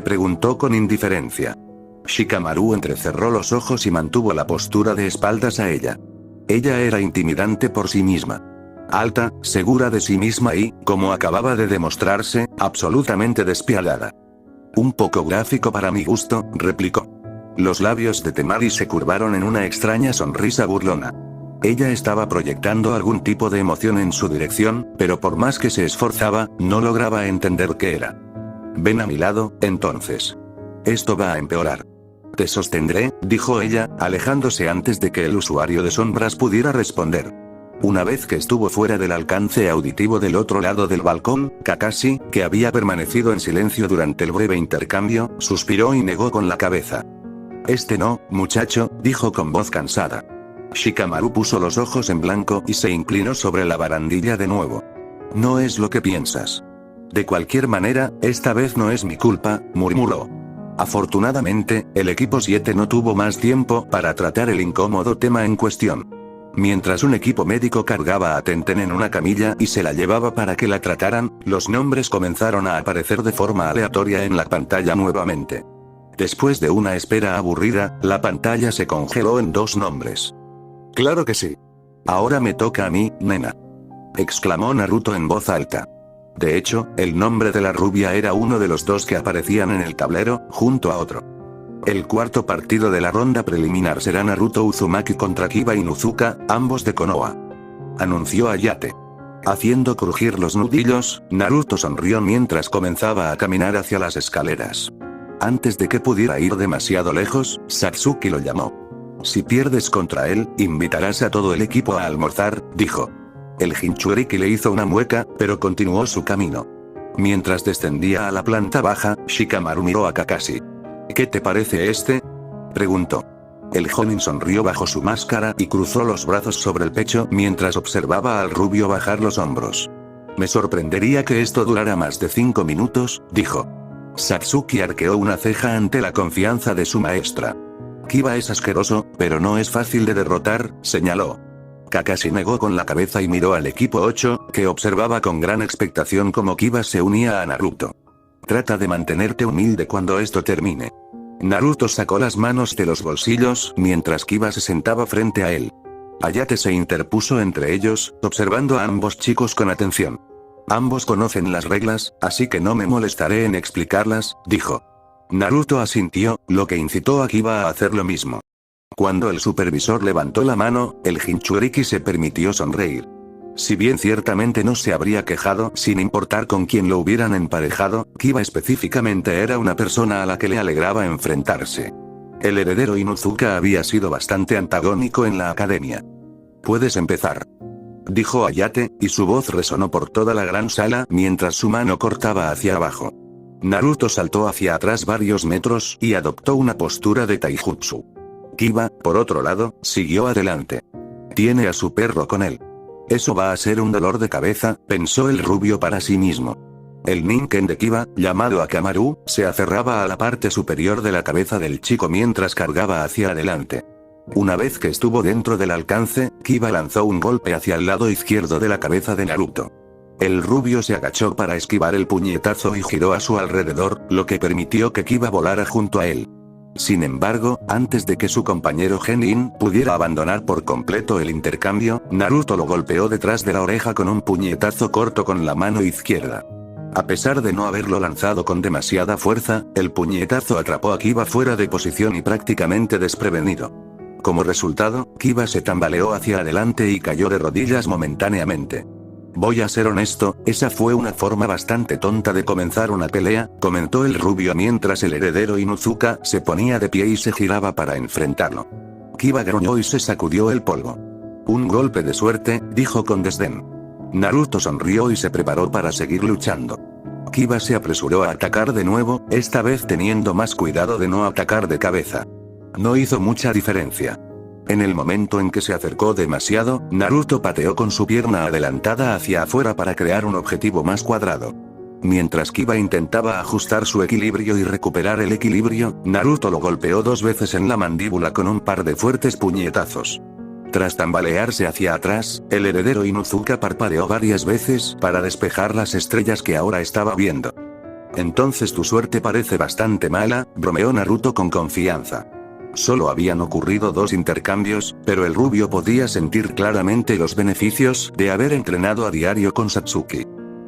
preguntó con indiferencia. Shikamaru entrecerró los ojos y mantuvo la postura de espaldas a ella. Ella era intimidante por sí misma. Alta, segura de sí misma y, como acababa de demostrarse, absolutamente despiadada. Un poco gráfico para mi gusto, replicó. Los labios de Temari se curvaron en una extraña sonrisa burlona. Ella estaba proyectando algún tipo de emoción en su dirección, pero por más que se esforzaba, no lograba entender qué era. Ven a mi lado, entonces. Esto va a empeorar. Te sostendré, dijo ella, alejándose antes de que el usuario de sombras pudiera responder. Una vez que estuvo fuera del alcance auditivo del otro lado del balcón, Kakashi, que había permanecido en silencio durante el breve intercambio, suspiró y negó con la cabeza. No, muchacho, dijo con voz cansada. Shikamaru puso los ojos en blanco y se inclinó sobre la barandilla de nuevo. No es lo que piensas. De cualquier manera, esta vez no es mi culpa, murmuró. Afortunadamente, el equipo 7 no tuvo más tiempo para tratar el incómodo tema en cuestión. Mientras un equipo médico cargaba a Tenten en una camilla y se la llevaba para que la trataran, los nombres comenzaron a aparecer de forma aleatoria en la pantalla nuevamente. Después de una espera aburrida, la pantalla se congeló en 2 nombres. Claro que sí. Ahora me toca a mí, nena. Exclamó Naruto en voz alta. De hecho, el nombre de la rubia era uno de los 2 que aparecían en el tablero, junto a otro. El cuarto partido de la ronda preliminar será Naruto Uzumaki contra Kiba Inuzuka, ambos de Konoha. Anunció Ayate. Haciendo crujir los nudillos, Naruto sonrió mientras comenzaba a caminar hacia las escaleras. Antes de que pudiera ir demasiado lejos, Satsuki lo llamó. Si pierdes contra él, invitarás a todo el equipo a almorzar, dijo. El Jinchuriki le hizo una mueca, pero continuó su camino. Mientras descendía a la planta baja, Shikamaru miró a Kakashi. ¿Qué te parece este? Preguntó. El jonin sonrió bajo su máscara y cruzó los brazos sobre el pecho mientras observaba al rubio bajar los hombros. Me sorprendería que esto durara más de 5 minutos, dijo. Satsuki arqueó una ceja ante la confianza de su maestra. Kiba es asqueroso, pero no es fácil de derrotar, señaló. Kakashi negó con la cabeza y miró al equipo 8, que observaba con gran expectación cómo Kiba se unía a Naruto. Trata de mantenerte humilde cuando esto termine. Naruto sacó las manos de los bolsillos mientras Kiba se sentaba frente a él. Ayate se interpuso entre ellos, observando a ambos chicos con atención. Ambos conocen las reglas, así que no me molestaré en explicarlas, dijo. Naruto asintió, lo que incitó a Kiba a hacer lo mismo. Cuando el supervisor levantó la mano, el Jinchuriki se permitió sonreír. Si bien ciertamente no se habría quejado sin importar con quién lo hubieran emparejado, Kiba específicamente era una persona a la que le alegraba enfrentarse. El heredero Inuzuka había sido bastante antagónico en la academia. Puedes empezar. Dijo Ayate, y su voz resonó por toda la gran sala mientras su mano cortaba hacia abajo. Naruto saltó hacia atrás varios metros y adoptó una postura de taijutsu. Kiba, por otro lado, siguió adelante. Tiene a su perro con él. Eso va a ser un dolor de cabeza, pensó el rubio para sí mismo. El Ninken de Kiba, llamado Akamaru, se aferraba a la parte superior de la cabeza del chico mientras cargaba hacia adelante. Una vez que estuvo dentro del alcance, Kiba lanzó un golpe hacia el lado izquierdo de la cabeza de Naruto. El rubio se agachó para esquivar el puñetazo y giró a su alrededor, lo que permitió que Kiba volara junto a él. Sin embargo, antes de que su compañero Genin pudiera abandonar por completo el intercambio, Naruto lo golpeó detrás de la oreja con un puñetazo corto con la mano izquierda. A pesar de no haberlo lanzado con demasiada fuerza, el puñetazo atrapó a Kiba fuera de posición y prácticamente desprevenido. Como resultado, Kiba se tambaleó hacia adelante y cayó de rodillas momentáneamente. Voy a ser honesto, esa fue una forma bastante tonta de comenzar una pelea, comentó el rubio mientras el heredero Inuzuka se ponía de pie y se giraba para enfrentarlo. Kiba gruñó y se sacudió el polvo. Un golpe de suerte, dijo con desdén. Naruto sonrió y se preparó para seguir luchando. Kiba se apresuró a atacar de nuevo, esta vez teniendo más cuidado de no atacar de cabeza. No hizo mucha diferencia. En el momento en que se acercó demasiado, Naruto pateó con su pierna adelantada hacia afuera para crear un objetivo más cuadrado. Mientras Kiba intentaba ajustar su equilibrio y recuperar el equilibrio, Naruto lo golpeó 2 veces en la mandíbula con un par de fuertes puñetazos. Tras tambalearse hacia atrás, el heredero Inuzuka parpadeó varias veces para despejar las estrellas que ahora estaba viendo. Entonces tu suerte parece bastante mala, bromeó Naruto con confianza. Solo habían ocurrido 2 intercambios, pero el rubio podía sentir claramente los beneficios de haber entrenado a diario con Satsuki.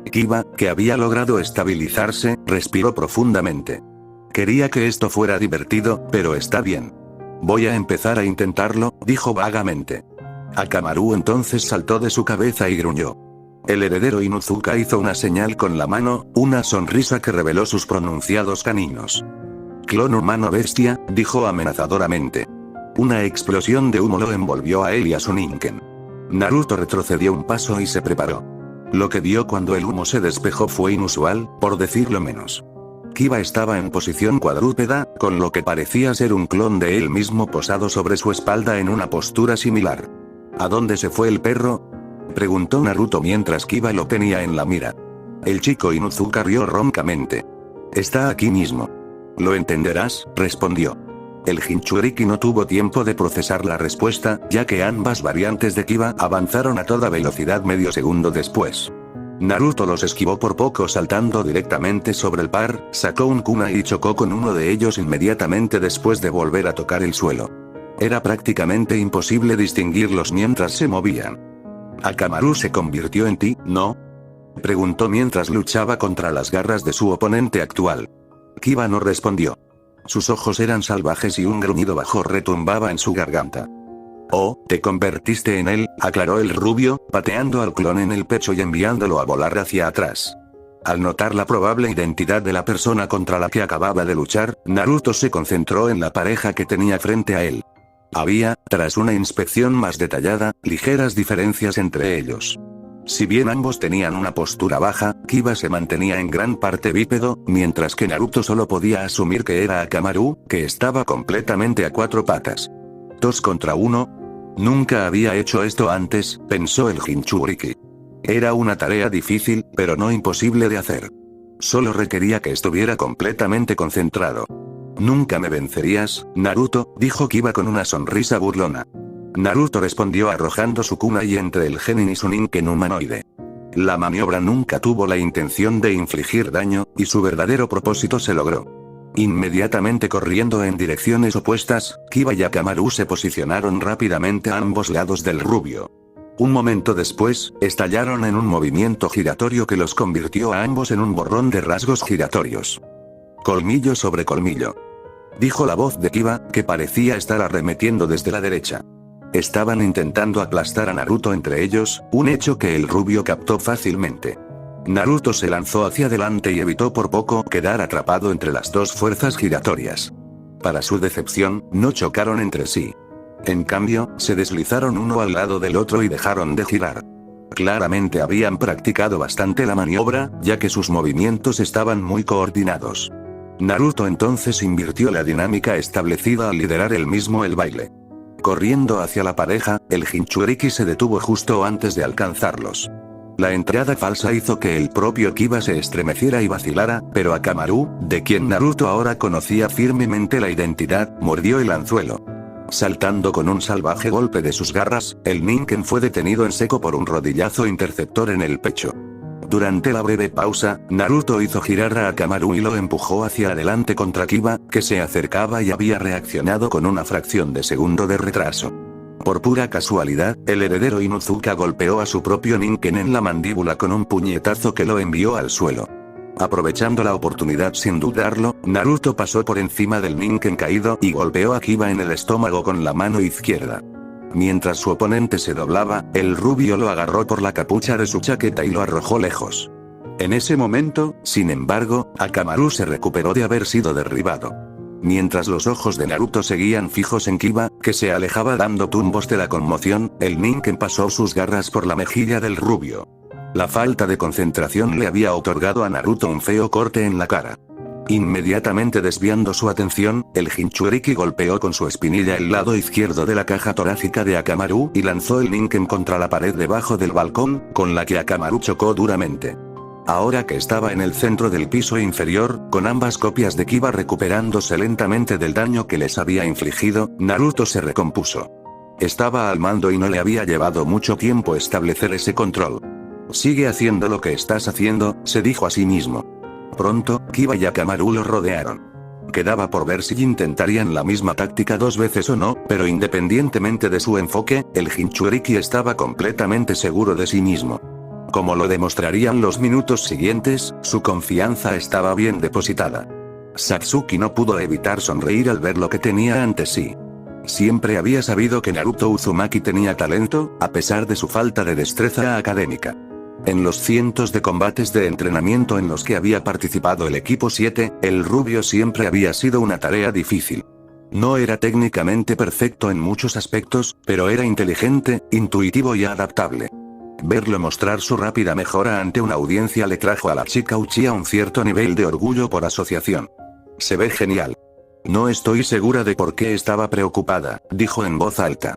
Kiba, que había logrado estabilizarse, respiró profundamente. Quería que esto fuera divertido, pero está bien. Voy a empezar a intentarlo, dijo vagamente. Akamaru entonces saltó de su cabeza y gruñó. El heredero Inuzuka hizo una señal con la mano, una sonrisa que reveló sus pronunciados caninos. Clon humano bestia, dijo amenazadoramente. Una explosión de humo lo envolvió a él y a su Ninken. Naruto retrocedió un paso y se preparó. Lo que vio cuando el humo se despejó fue inusual, por decirlo menos. Kiba estaba en posición cuadrúpeda, con lo que parecía ser un clon de él mismo posado sobre su espalda en una postura similar. ¿A dónde se fue el perro?, preguntó Naruto mientras Kiba lo tenía en la mira. El chico Inuzuka rió roncamente. Está aquí mismo. Lo entenderás, respondió. El Jinchuriki no tuvo tiempo de procesar la respuesta, ya que ambas variantes de Kiba avanzaron a toda velocidad medio segundo después. Naruto los esquivó por poco saltando directamente sobre el par, sacó un kunai y chocó con uno de ellos inmediatamente después de volver a tocar el suelo. Era prácticamente imposible distinguirlos mientras se movían. ¿Akamaru se convirtió en ti, no?, preguntó mientras luchaba contra las garras de su oponente actual. Kiba no respondió. Sus ojos eran salvajes y un gruñido bajo retumbaba en su garganta. Oh, te convertiste en él, aclaró el rubio, pateando al clon en el pecho y enviándolo a volar hacia atrás. Al notar la probable identidad de la persona contra la que acababa de luchar, Naruto se concentró en la pareja que tenía frente a él. Había, tras una inspección más detallada, ligeras diferencias entre ellos. Si bien ambos tenían una postura baja, Kiba se mantenía en gran parte bípedo, mientras que Naruto solo podía asumir que era Akamaru, que estaba completamente a 4 patas. 2 contra 1. Nunca había hecho esto antes, pensó el Jinchuriki. Era una tarea difícil, pero no imposible de hacer. Solo requería que estuviera completamente concentrado. Nunca me vencerías, Naruto, dijo Kiba con una sonrisa burlona. Naruto respondió arrojando su kunai entre el genin y su ninken humanoide. La maniobra nunca tuvo la intención de infligir daño, y su verdadero propósito se logró. Inmediatamente corriendo en direcciones opuestas, Kiba y Akamaru se posicionaron rápidamente a ambos lados del rubio. Un momento después, estallaron en un movimiento giratorio que los convirtió a ambos en un borrón de rasgos giratorios. Colmillo sobre colmillo, dijo la voz de Kiba, que parecía estar arremetiendo desde la derecha. Estaban intentando aplastar a Naruto entre ellos, un hecho que el rubio captó fácilmente. Naruto se lanzó hacia adelante y evitó por poco quedar atrapado entre las 2 fuerzas giratorias. Para su decepción, no chocaron entre sí. En cambio, se deslizaron uno al lado del otro y dejaron de girar. Claramente habían practicado bastante la maniobra, ya que sus movimientos estaban muy coordinados. Naruto entonces invirtió la dinámica establecida al liderar él mismo el baile. Corriendo hacia la pareja, el Jinchuriki se detuvo justo antes de alcanzarlos. La entrada falsa hizo que el propio Kiba se estremeciera y vacilara, pero Akamaru, de quien Naruto ahora conocía firmemente la identidad, mordió el anzuelo. Saltando con un salvaje golpe de sus garras, el ninken fue detenido en seco por un rodillazo interceptor en el pecho. Durante la breve pausa, Naruto hizo girar a Akamaru y lo empujó hacia adelante contra Kiba, que se acercaba y había reaccionado con una fracción de segundo de retraso. Por pura casualidad, el heredero Inuzuka golpeó a su propio ninken en la mandíbula con un puñetazo que lo envió al suelo. Aprovechando la oportunidad sin dudarlo, Naruto pasó por encima del ninken caído y golpeó a Kiba en el estómago con la mano izquierda. Mientras su oponente se doblaba, el rubio lo agarró por la capucha de su chaqueta y lo arrojó lejos. En ese momento, sin embargo, Akamaru se recuperó de haber sido derribado. Mientras los ojos de Naruto seguían fijos en Kiba, que se alejaba dando tumbos de la conmoción, el ninken pasó sus garras por la mejilla del rubio. La falta de concentración le había otorgado a Naruto un feo corte en la cara. Inmediatamente desviando su atención, el Jinchuriki golpeó con su espinilla el lado izquierdo de la caja torácica de Akamaru y lanzó el ninken contra la pared debajo del balcón, con la que Akamaru chocó duramente. Ahora que estaba en el centro del piso inferior, con ambas copias de Kiba recuperándose lentamente del daño que les había infligido, Naruto se recompuso. Estaba al mando y no le había llevado mucho tiempo establecer ese control. Sigue haciendo lo que estás haciendo, se dijo a sí mismo. Pronto, Kiba y Akamaru lo rodearon. Quedaba por ver si intentarían la misma táctica 2 veces o no, pero independientemente de su enfoque, el Jinchuriki estaba completamente seguro de sí mismo. Como lo demostrarían los minutos siguientes, su confianza estaba bien depositada. Satsuki no pudo evitar sonreír al ver lo que tenía ante sí. Siempre había sabido que Naruto Uzumaki tenía talento, a pesar de su falta de destreza académica. En los cientos de combates de entrenamiento en los que había participado el equipo 7, el rubio siempre había sido una tarea difícil. No era técnicamente perfecto en muchos aspectos, pero era inteligente, intuitivo y adaptable. Verlo mostrar su rápida mejora ante una audiencia le trajo a la chica Uchiha un cierto nivel de orgullo por asociación. Se ve genial. No estoy segura de por qué estaba preocupada, dijo en voz alta.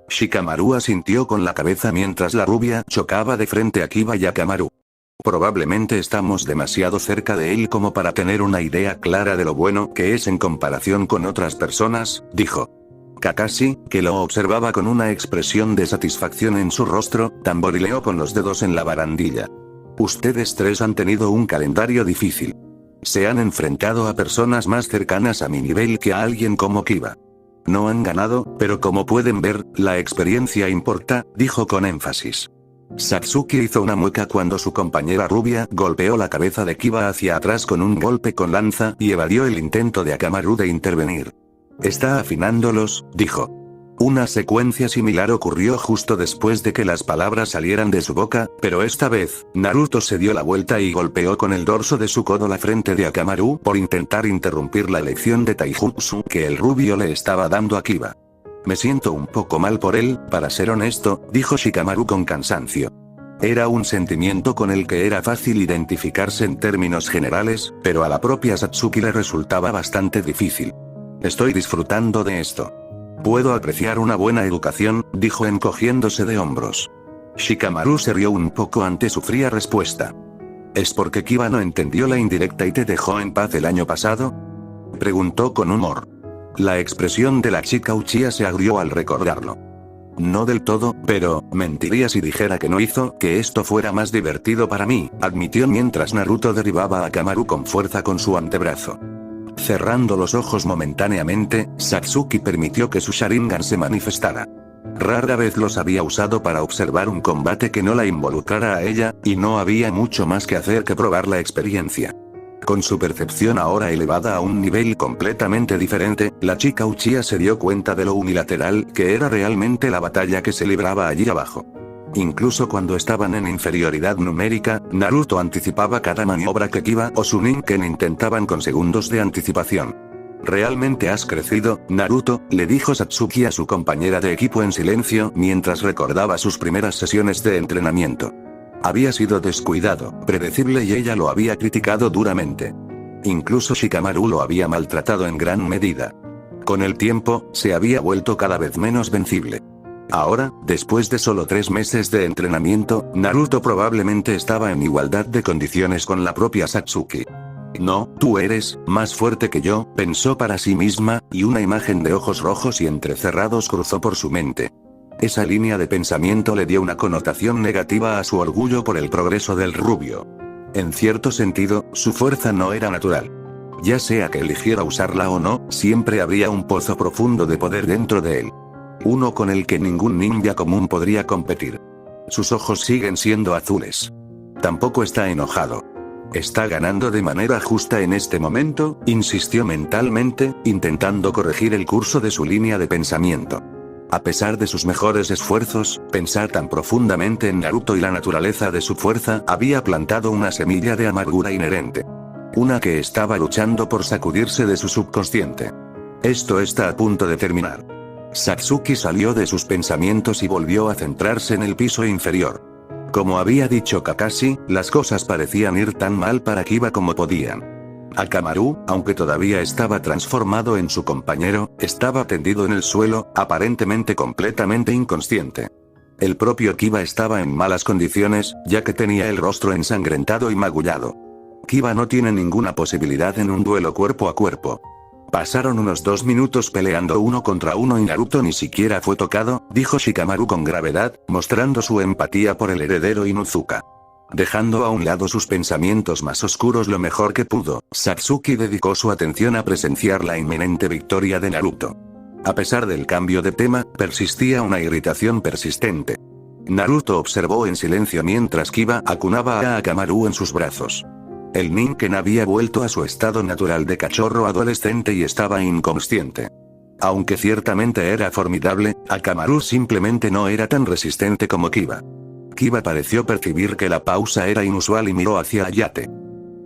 Shikamaru asintió con la cabeza mientras la rubia chocaba de frente a Kiba y Akamaru. Probablemente estamos demasiado cerca de él como para tener una idea clara de lo bueno que es en comparación con otras personas, dijo. Kakashi, que lo observaba con una expresión de satisfacción en su rostro, tamborileó con los dedos en la barandilla. Ustedes tres han tenido un calendario difícil. Se han enfrentado a personas más cercanas a mi nivel que a alguien como Kiba. No han ganado, pero como pueden ver, la experiencia importa, dijo con énfasis. Satsuki hizo una mueca cuando su compañera rubia golpeó la cabeza de Kiba hacia atrás con un golpe con lanza y evadió el intento de Akamaru de intervenir. Está afinándolos, dijo. Una secuencia similar ocurrió justo después de que las palabras salieran de su boca, pero esta vez, Naruto se dio la vuelta y golpeó con el dorso de su codo la frente de Akamaru por intentar interrumpir la lección de taijutsu que el rubio le estaba dando a Kiba. Me siento un poco mal por él, para ser honesto, dijo Shikamaru con cansancio. Era un sentimiento con el que era fácil identificarse en términos generales, pero a la propia Satsuki le resultaba bastante difícil. Estoy disfrutando de esto. Puedo apreciar una buena educación, dijo encogiéndose de hombros. Shikamaru se rió un poco ante su fría respuesta. ¿Es porque Kiba no entendió la indirecta y te dejó en paz el año pasado? Preguntó con humor. La expresión de la chica Uchiha se agrió al recordarlo. No del todo, pero, mentiría si dijera que no hizo que esto fuera más divertido para mí, admitió mientras Naruto derribaba a Akamaru con fuerza con su antebrazo. Cerrando los ojos momentáneamente, Satsuki permitió que su Sharingan se manifestara. Rara vez los había usado para observar un combate que no la involucrara a ella, y no había mucho más que hacer que probar la experiencia. Con su percepción ahora elevada a un nivel completamente diferente, la chica Uchiha se dio cuenta de lo unilateral que era realmente la batalla que se libraba allí abajo. Incluso cuando estaban en inferioridad numérica, Naruto anticipaba cada maniobra que Kiba o Suninken intentaban con segundos de anticipación. ¿Realmente has crecido, Naruto?, le dijo Satsuki a su compañera de equipo en silencio mientras recordaba sus primeras sesiones de entrenamiento. Había sido descuidado, predecible y ella lo había criticado duramente. Incluso Shikamaru lo había maltratado en gran medida. Con el tiempo, se había vuelto cada vez menos vencible. Ahora, después de solo 3 meses de entrenamiento, Naruto probablemente estaba en igualdad de condiciones con la propia Satsuki. No, tú eres más fuerte que yo, pensó para sí misma, y una imagen de ojos rojos y entrecerrados cruzó por su mente. Esa línea de pensamiento le dio una connotación negativa a su orgullo por el progreso del rubio. En cierto sentido, su fuerza no era natural. Ya sea que eligiera usarla o no, siempre habría un pozo profundo de poder dentro de él. Uno con el que ningún ninja común podría competir. Sus ojos siguen siendo azules. Tampoco está enojado. Está ganando de manera justa en este momento, insistió mentalmente, intentando corregir el curso de su línea de pensamiento. A pesar de sus mejores esfuerzos, pensar tan profundamente en Naruto y la naturaleza de su fuerza había plantado una semilla de amargura inherente. Una que estaba luchando por sacudirse de su subconsciente. Esto está a punto de terminar. Satsuki salió de sus pensamientos y volvió a centrarse en el piso inferior. Como había dicho Kakashi, las cosas parecían ir tan mal para Kiba como podían. Akamaru, aunque todavía estaba transformado en su compañero, estaba tendido en el suelo, aparentemente completamente inconsciente. El propio Kiba estaba en malas condiciones, ya que tenía el rostro ensangrentado y magullado. Kiba no tiene ninguna posibilidad en un duelo cuerpo a cuerpo. Pasaron unos 2 minutos peleando uno contra uno y Naruto ni siquiera fue tocado, dijo Shikamaru con gravedad, mostrando su empatía por el heredero Inuzuka. Dejando a un lado sus pensamientos más oscuros lo mejor que pudo, Satsuki dedicó su atención a presenciar la inminente victoria de Naruto. A pesar del cambio de tema, persistía una irritación persistente. Naruto observó en silencio mientras Kiba acunaba a Akamaru en sus brazos. El Ninken había vuelto a su estado natural de cachorro adolescente y estaba inconsciente. Aunque ciertamente era formidable, Akamaru simplemente no era tan resistente como Kiba. Kiba pareció percibir que la pausa era inusual y miró hacia Hayate.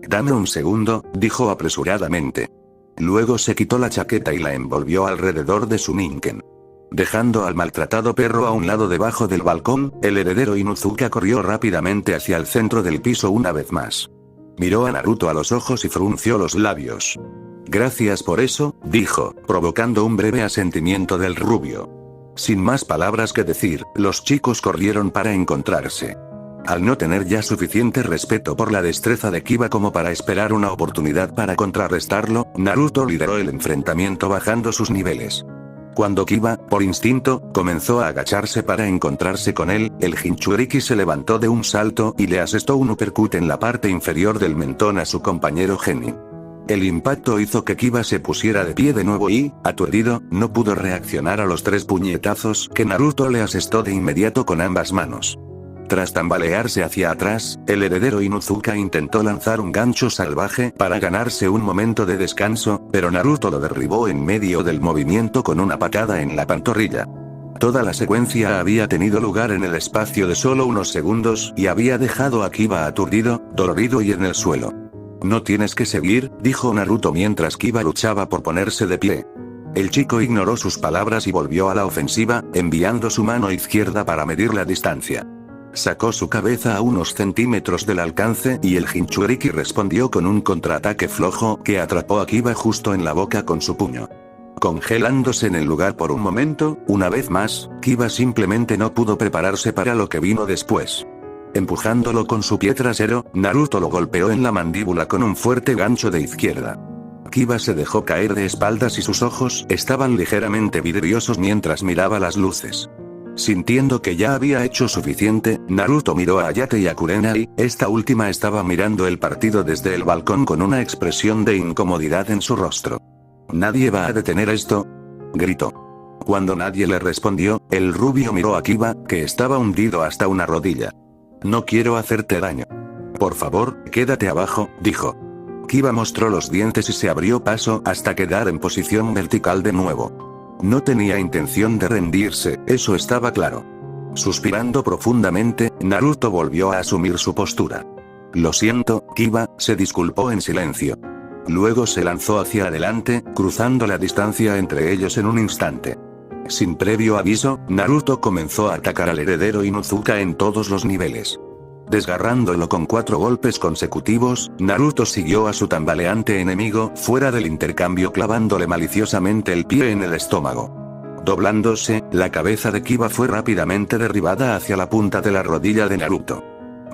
«Dame un segundo», dijo apresuradamente. Luego se quitó la chaqueta y la envolvió alrededor de su Ninken. Dejando al maltratado perro a un lado debajo del balcón, el heredero Inuzuka corrió rápidamente hacia el centro del piso una vez más. Miró a Naruto a los ojos y frunció los labios. «Gracias por eso», dijo, provocando un breve asentimiento del rubio. Sin más palabras que decir, los chicos corrieron para encontrarse. Al no tener ya suficiente respeto por la destreza de Kiba como para esperar una oportunidad para contrarrestarlo, Naruto lideró el enfrentamiento bajando sus niveles. Cuando Kiba, por instinto, comenzó a agacharse para encontrarse con él, el Jinchuriki se levantó de un salto y le asestó un uppercut en la parte inferior del mentón a su compañero Genin. El impacto hizo que Kiba se pusiera de pie de nuevo y, aturdido, no pudo reaccionar a los 3 puñetazos que Naruto le asestó de inmediato con ambas manos. Tras tambalearse hacia atrás, el heredero Inuzuka intentó lanzar un gancho salvaje para ganarse un momento de descanso, pero Naruto lo derribó en medio del movimiento con una patada en la pantorrilla. Toda la secuencia había tenido lugar en el espacio de solo unos segundos y había dejado a Kiba aturdido, dolorido y en el suelo. «No tienes que seguir», dijo Naruto mientras Kiba luchaba por ponerse de pie. El chico ignoró sus palabras y volvió a la ofensiva, enviando su mano izquierda para medir la distancia. Sacó su cabeza a unos centímetros del alcance y el Jinchuriki respondió con un contraataque flojo que atrapó a Kiba justo en la boca con su puño. Congelándose en el lugar por un momento, una vez más, Kiba simplemente no pudo prepararse para lo que vino después. Empujándolo con su pie trasero, Naruto lo golpeó en la mandíbula con un fuerte gancho de izquierda. Kiba se dejó caer de espaldas y sus ojos estaban ligeramente vidriosos mientras miraba las luces. Sintiendo que ya había hecho suficiente, Naruto miró a Hayate y a Kurenai, esta última estaba mirando el partido desde el balcón con una expresión de incomodidad en su rostro. «¿Nadie va a detener esto?», gritó. Cuando nadie le respondió, el rubio miró a Kiba, que estaba hundido hasta una rodilla. «No quiero hacerte daño. Por favor, quédate abajo», dijo. Kiba mostró los dientes y se abrió paso hasta quedar en posición vertical de nuevo. No tenía intención de rendirse, eso estaba claro. Suspirando profundamente, Naruto volvió a asumir su postura. «Lo siento, Kiba», se disculpó en silencio. Luego se lanzó hacia adelante, cruzando la distancia entre ellos en un instante. Sin previo aviso, Naruto comenzó a atacar al heredero Inuzuka en todos los niveles. Desgarrándolo con 4 golpes consecutivos, Naruto siguió a su tambaleante enemigo fuera del intercambio clavándole maliciosamente el pie en el estómago. Doblándose, la cabeza de Kiba fue rápidamente derribada hacia la punta de la rodilla de Naruto.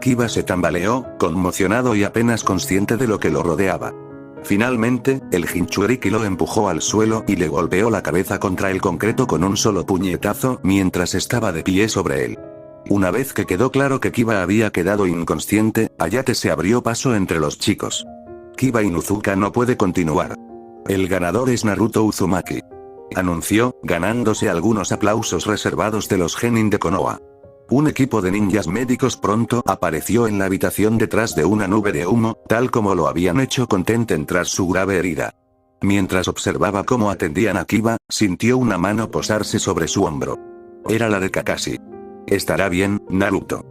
Kiba se tambaleó, conmocionado y apenas consciente de lo que lo rodeaba. Finalmente, el Jinchuriki lo empujó al suelo y le golpeó la cabeza contra el concreto con un solo puñetazo mientras estaba de pie sobre él. Una vez que quedó claro que Kiba había quedado inconsciente, Hayate se abrió paso entre los chicos. «Kiba Inuzuka no puede continuar. El ganador es Naruto Uzumaki», anunció, ganándose algunos aplausos reservados de los genin de Konoha. Un equipo de ninjas médicos pronto apareció en la habitación detrás de una nube de humo, tal como lo habían hecho con Tenten tras su grave herida. Mientras observaba cómo atendían a Kiba, sintió una mano posarse sobre su hombro. Era la de Kakashi. «Estará bien, Naruto.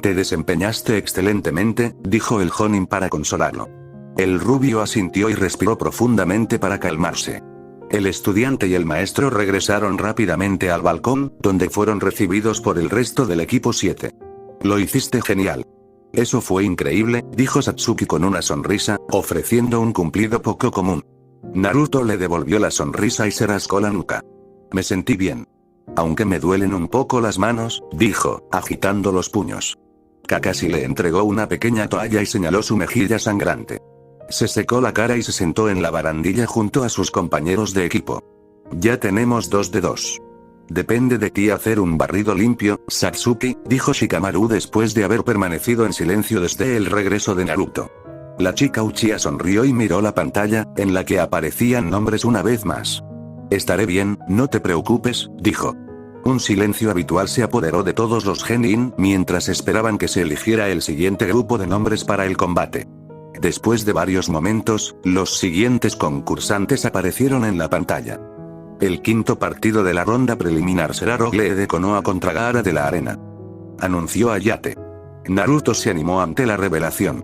Te desempeñaste excelentemente», dijo el Jonin para consolarlo. El rubio asintió y respiró profundamente para calmarse. El estudiante y el maestro regresaron rápidamente al balcón, donde fueron recibidos por el resto del equipo 7. «Lo hiciste genial. Eso fue increíble», dijo Satsuki con una sonrisa, ofreciendo un cumplido poco común. Naruto le devolvió la sonrisa y se rascó la nuca. «Me sentí bien. Aunque me duelen un poco las manos», dijo, agitando los puños. Kakashi le entregó una pequeña toalla y señaló su mejilla sangrante. Se secó la cara y se sentó en la barandilla junto a sus compañeros de equipo. «Ya tenemos 2 de 2. Depende de ti hacer un barrido limpio, Satsuki, dijo Shikamaru después de haber permanecido en silencio desde el regreso de Naruto. La chica Uchiha sonrió y miró la pantalla, en la que aparecían nombres una vez más. Estaré bien, no te preocupes, dijo. Un silencio habitual se apoderó de todos los genin mientras esperaban que se eligiera el siguiente grupo de nombres para el combate. Después de varios momentos, los siguientes concursantes aparecieron en la pantalla. El quinto partido de la ronda preliminar será Rogue Lee de Konoha contra Gaara de la Arena, anunció Ayate. Naruto se animó ante la revelación.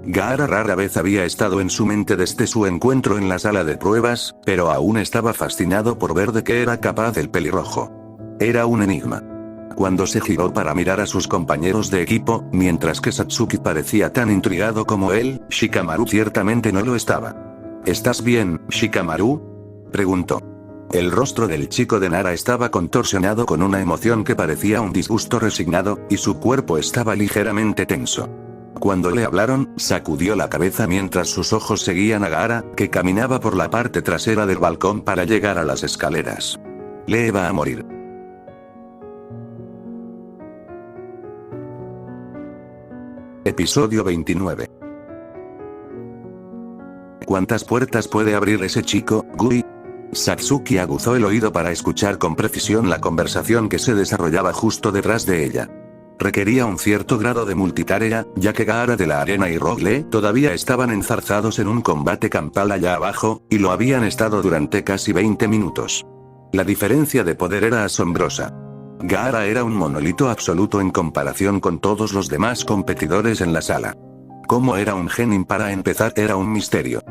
Gaara rara vez había estado en su mente desde su encuentro en la sala de pruebas, pero aún estaba fascinado por ver de qué era capaz el pelirrojo. Era un enigma. Cuando se giró para mirar a sus compañeros de equipo, mientras que Satsuki parecía tan intrigado como él, Shikamaru ciertamente no lo estaba. ¿Estás bien, Shikamaru?, preguntó. El rostro del chico de Nara estaba contorsionado con una emoción que parecía un disgusto resignado, y su cuerpo estaba ligeramente tenso. Cuando le hablaron, sacudió la cabeza mientras sus ojos seguían a Gaara, que caminaba por la parte trasera del balcón para llegar a las escaleras. Lee va a morir. Episodio 29. ¿Cuántas puertas puede abrir ese chico, Gui? Satsuki aguzó el oído para escuchar con precisión la conversación que se desarrollaba justo detrás de ella. Requería un cierto grado de multitarea, ya que Gaara de la Arena y Rogue Lee todavía estaban enzarzados en un combate campal allá abajo, y lo habían estado durante casi 20 minutos. La diferencia de poder era asombrosa. Gaara era un monolito absoluto en comparación con todos los demás competidores en la sala. Cómo era un genin para empezar era un misterio.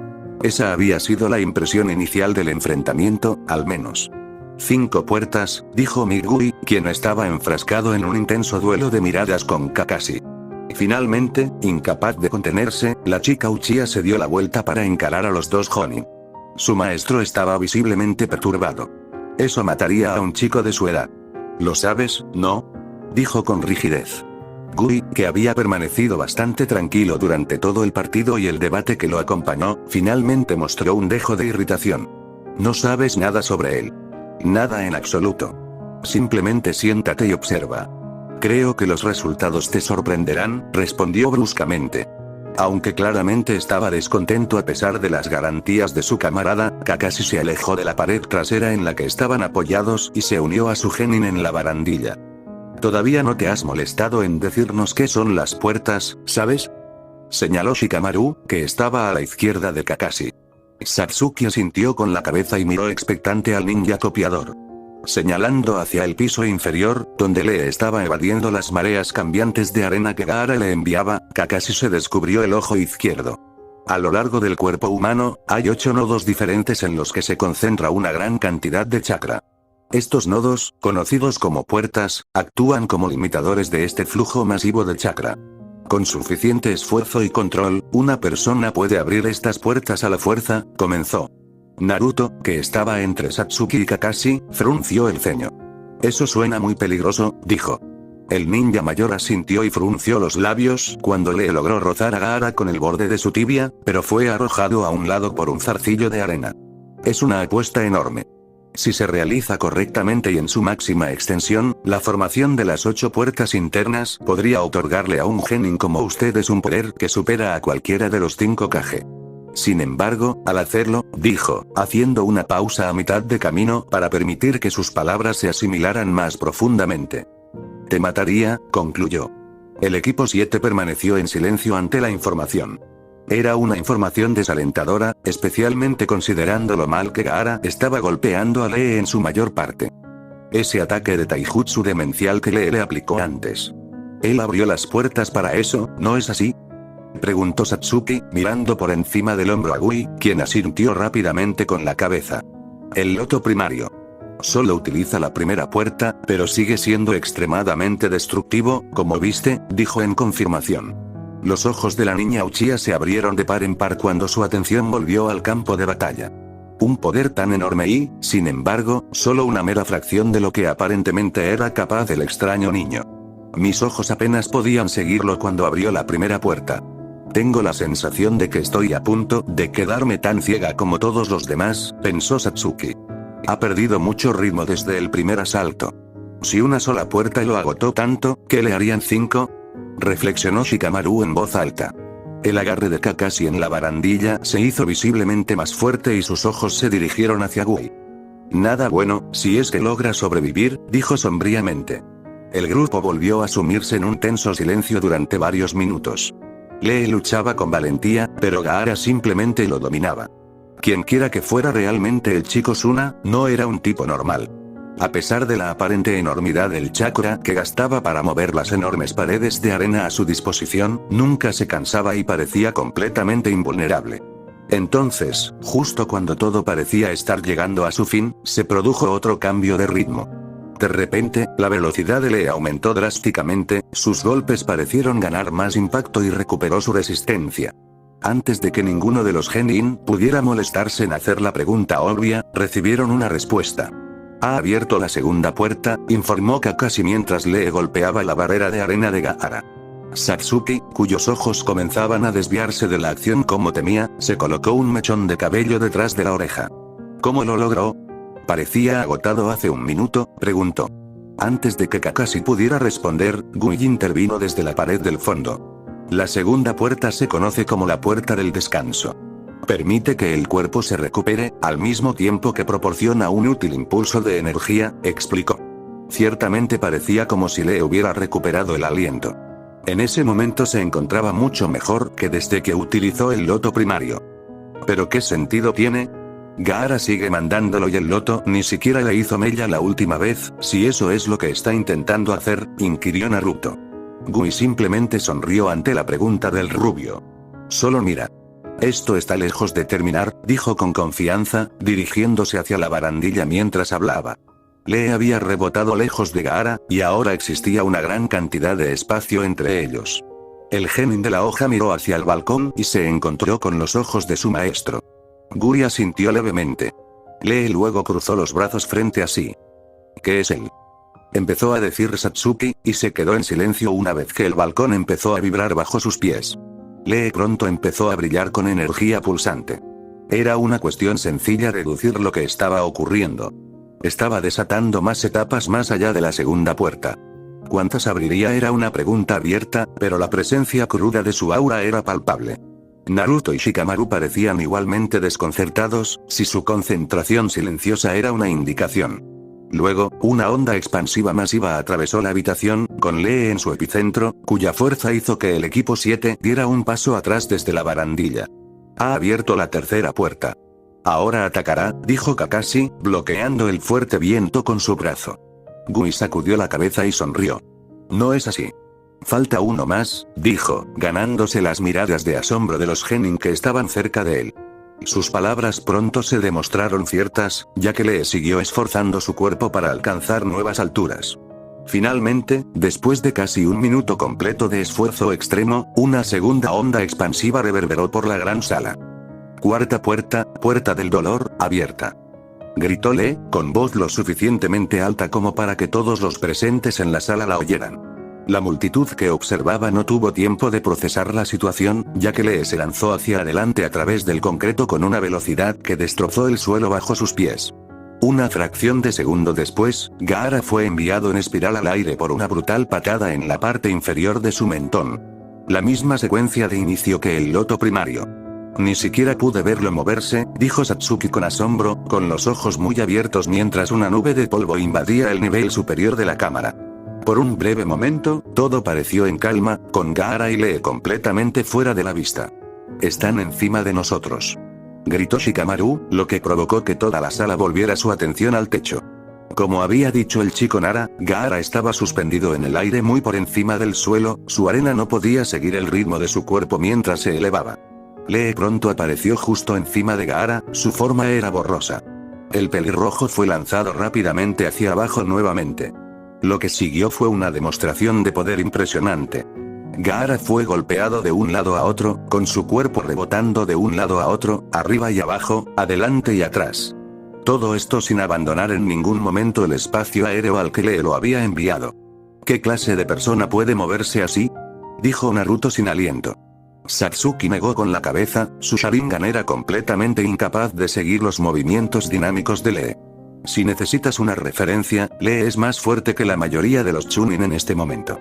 Esa había sido la impresión inicial del enfrentamiento, al menos. 5 puertas, dijo Migui, quien estaba enfrascado en un intenso duelo de miradas con Kakashi. Finalmente, incapaz de contenerse, la chica Uchiha se dio la vuelta para encarar a los dos Jonin. Su maestro estaba visiblemente perturbado. Eso mataría a un chico de su edad. ¿Lo sabes, no?, dijo con rigidez. Gui, que había permanecido bastante tranquilo durante todo el partido y el debate que lo acompañó, finalmente mostró un dejo de irritación. No sabes nada sobre él. Nada en absoluto. Simplemente siéntate y observa. Creo que los resultados te sorprenderán, respondió bruscamente. Aunque claramente estaba descontento a pesar de las garantías de su camarada, Kakashi se alejó de la pared trasera en la que estaban apoyados y se unió a su genin en la barandilla. ¿Todavía no te has molestado en decirnos qué son las puertas, sabes?, señaló Shikamaru, que estaba a la izquierda de Kakashi. Satsuki asintió con la cabeza y miró expectante al ninja copiador. Señalando hacia el piso inferior, donde Lee estaba evadiendo las mareas cambiantes de arena que Gaara le enviaba, Kakashi se descubrió el ojo izquierdo. A lo largo del cuerpo humano, hay 8 nodos diferentes en los que se concentra una gran cantidad de chakra. Estos nodos, conocidos como puertas, actúan como limitadores de este flujo masivo de chakra. Con suficiente esfuerzo y control, una persona puede abrir estas puertas a la fuerza, comenzó. Naruto, que estaba entre Satsuki y Kakashi, frunció el ceño. Eso suena muy peligroso, dijo. El ninja mayor asintió y frunció los labios cuando Lee logró rozar a Gaara con el borde de su tibia, pero fue arrojado a un lado por un zarcillo de arena. Es una apuesta enorme. Si se realiza correctamente y en su máxima extensión, la formación de las 8 puertas internas podría otorgarle a un genin como ustedes un poder que supera a cualquiera de los 5 Kage. Sin embargo, al hacerlo, dijo, haciendo una pausa a mitad de camino para permitir que sus palabras se asimilaran más profundamente. Te mataría, concluyó. El equipo 7 permaneció en silencio ante la información. Era una información desalentadora, especialmente considerando lo mal que Gaara estaba golpeando a Lee en su mayor parte. Ese ataque de taijutsu demencial que Lee le aplicó antes. Él abrió las puertas para eso, ¿no es así?, preguntó Satsuki, mirando por encima del hombro a Gui, quien asintió rápidamente con la cabeza. El loto primario. Solo utiliza la primera puerta, pero sigue siendo extremadamente destructivo, como viste, dijo en confirmación. Los ojos de la niña Uchiha se abrieron de par en par cuando su atención volvió al campo de batalla. Un poder tan enorme y, sin embargo, solo una mera fracción de lo que aparentemente era capaz el extraño niño. Mis ojos apenas podían seguirlo cuando abrió la primera puerta. Tengo la sensación de que estoy a punto de quedarme tan ciega como todos los demás, pensó Satsuki. Ha perdido mucho ritmo desde el primer asalto. Si una sola puerta lo agotó tanto, ¿qué le harían 5? Reflexionó Shikamaru en voz alta. El agarre de Kakashi en la barandilla se hizo visiblemente más fuerte y sus ojos se dirigieron hacia Gui. Nada bueno, si es que logra sobrevivir, dijo sombríamente. El grupo volvió a sumirse en un tenso silencio durante varios minutos. Lee luchaba con valentía, pero Gaara simplemente lo dominaba. Quienquiera que fuera realmente el chico Suna, no era un tipo normal. A pesar de la aparente enormidad del chakra que gastaba para mover las enormes paredes de arena a su disposición, nunca se cansaba y parecía completamente invulnerable. Entonces, justo cuando todo parecía estar llegando a su fin, se produjo otro cambio de ritmo. De repente, la velocidad de Lee aumentó drásticamente, sus golpes parecieron ganar más impacto y recuperó su resistencia. Antes de que ninguno de los genin pudiera molestarse en hacer la pregunta obvia, recibieron una respuesta. Ha abierto la segunda puerta, informó Kakashi mientras Lee golpeaba la barrera de arena de Gaara. Satsuki, cuyos ojos comenzaban a desviarse de la acción como temía, se colocó un mechón de cabello detrás de la oreja. ¿Cómo lo logró? Parecía agotado hace un minuto, preguntó. Antes de que Kakashi pudiera responder, Gui intervino desde la pared del fondo. La segunda puerta se conoce como la puerta del descanso. Permite que el cuerpo se recupere, al mismo tiempo que proporciona un útil impulso de energía, explicó. Ciertamente parecía como si Lee hubiera recuperado el aliento. En ese momento se encontraba mucho mejor que desde que utilizó el loto primario. ¿Pero qué sentido tiene? Gaara sigue mandándolo y el loto ni siquiera le hizo mella la última vez, si eso es lo que está intentando hacer, inquirió Naruto. Gui simplemente sonrió ante la pregunta del rubio. Solo mira. Esto está lejos de terminar, dijo con confianza, dirigiéndose hacia la barandilla mientras hablaba. Lee había rebotado lejos de Gaara, y ahora existía una gran cantidad de espacio entre ellos. El genin de la hoja miró hacia el balcón y se encontró con los ojos de su maestro. Gui asintió levemente. Lee luego cruzó los brazos frente a sí. ¿Qué es él? Empezó a decir Satsuki, y se quedó en silencio una vez que el balcón empezó a vibrar bajo sus pies. Lee pronto empezó a brillar con energía pulsante. Era una cuestión sencilla deducir lo que estaba ocurriendo. Estaba desatando más etapas más allá de la segunda puerta. ¿Cuántas abriría? Era una pregunta abierta, pero la presencia cruda de su aura era palpable. Naruto y Shikamaru parecían igualmente desconcertados, si su concentración silenciosa era una indicación. Luego, una onda expansiva masiva atravesó la habitación, con Lee en su epicentro, cuya fuerza hizo que el equipo 7 diera un paso atrás desde la barandilla. Ha abierto la tercera puerta. Ahora atacará, dijo Kakashi, bloqueando el fuerte viento con su brazo. Gui sacudió la cabeza y sonrió. No es así. Falta uno más, dijo, ganándose las miradas de asombro de los genin que estaban cerca de él. Sus palabras pronto se demostraron ciertas, ya que Lee siguió esforzando su cuerpo para alcanzar nuevas alturas. Finalmente, después de casi un minuto completo de esfuerzo extremo, una segunda onda expansiva reverberó por la gran sala. Cuarta puerta, puerta del dolor, abierta. Gritó Lee, con voz lo suficientemente alta como para que todos los presentes en la sala la oyeran. La multitud que observaba no tuvo tiempo de procesar la situación, ya que Lee se lanzó hacia adelante a través del concreto con una velocidad que destrozó el suelo bajo sus pies. Una fracción de segundo después, Gaara fue enviado en espiral al aire por una brutal patada en la parte inferior de su mentón. La misma secuencia de inicio que el loto primario. Ni siquiera pude verlo moverse, dijo Satsuki con asombro, con los ojos muy abiertos mientras una nube de polvo invadía el nivel superior de la cámara. Por un breve momento, todo pareció en calma, con Gaara y Lee completamente fuera de la vista. Están encima de nosotros. Gritó Shikamaru, lo que provocó que toda la sala volviera su atención al techo. Como había dicho el chico Nara, Gaara estaba suspendido en el aire muy por encima del suelo, su arena no podía seguir el ritmo de su cuerpo mientras se elevaba. Lee pronto apareció justo encima de Gaara, su forma era borrosa. El pelirrojo fue lanzado rápidamente hacia abajo nuevamente. Lo que siguió fue una demostración de poder impresionante. Gaara fue golpeado de un lado a otro, con su cuerpo rebotando de un lado a otro, arriba y abajo, adelante y atrás. Todo esto sin abandonar en ningún momento el espacio aéreo al que Lee lo había enviado. ¿Qué clase de persona puede moverse así? Dijo Naruto sin aliento. Satsuki negó con la cabeza, su Sharingan era completamente incapaz de seguir los movimientos dinámicos de Lee. Si necesitas una referencia, Lee es más fuerte que la mayoría de los Chunin en este momento.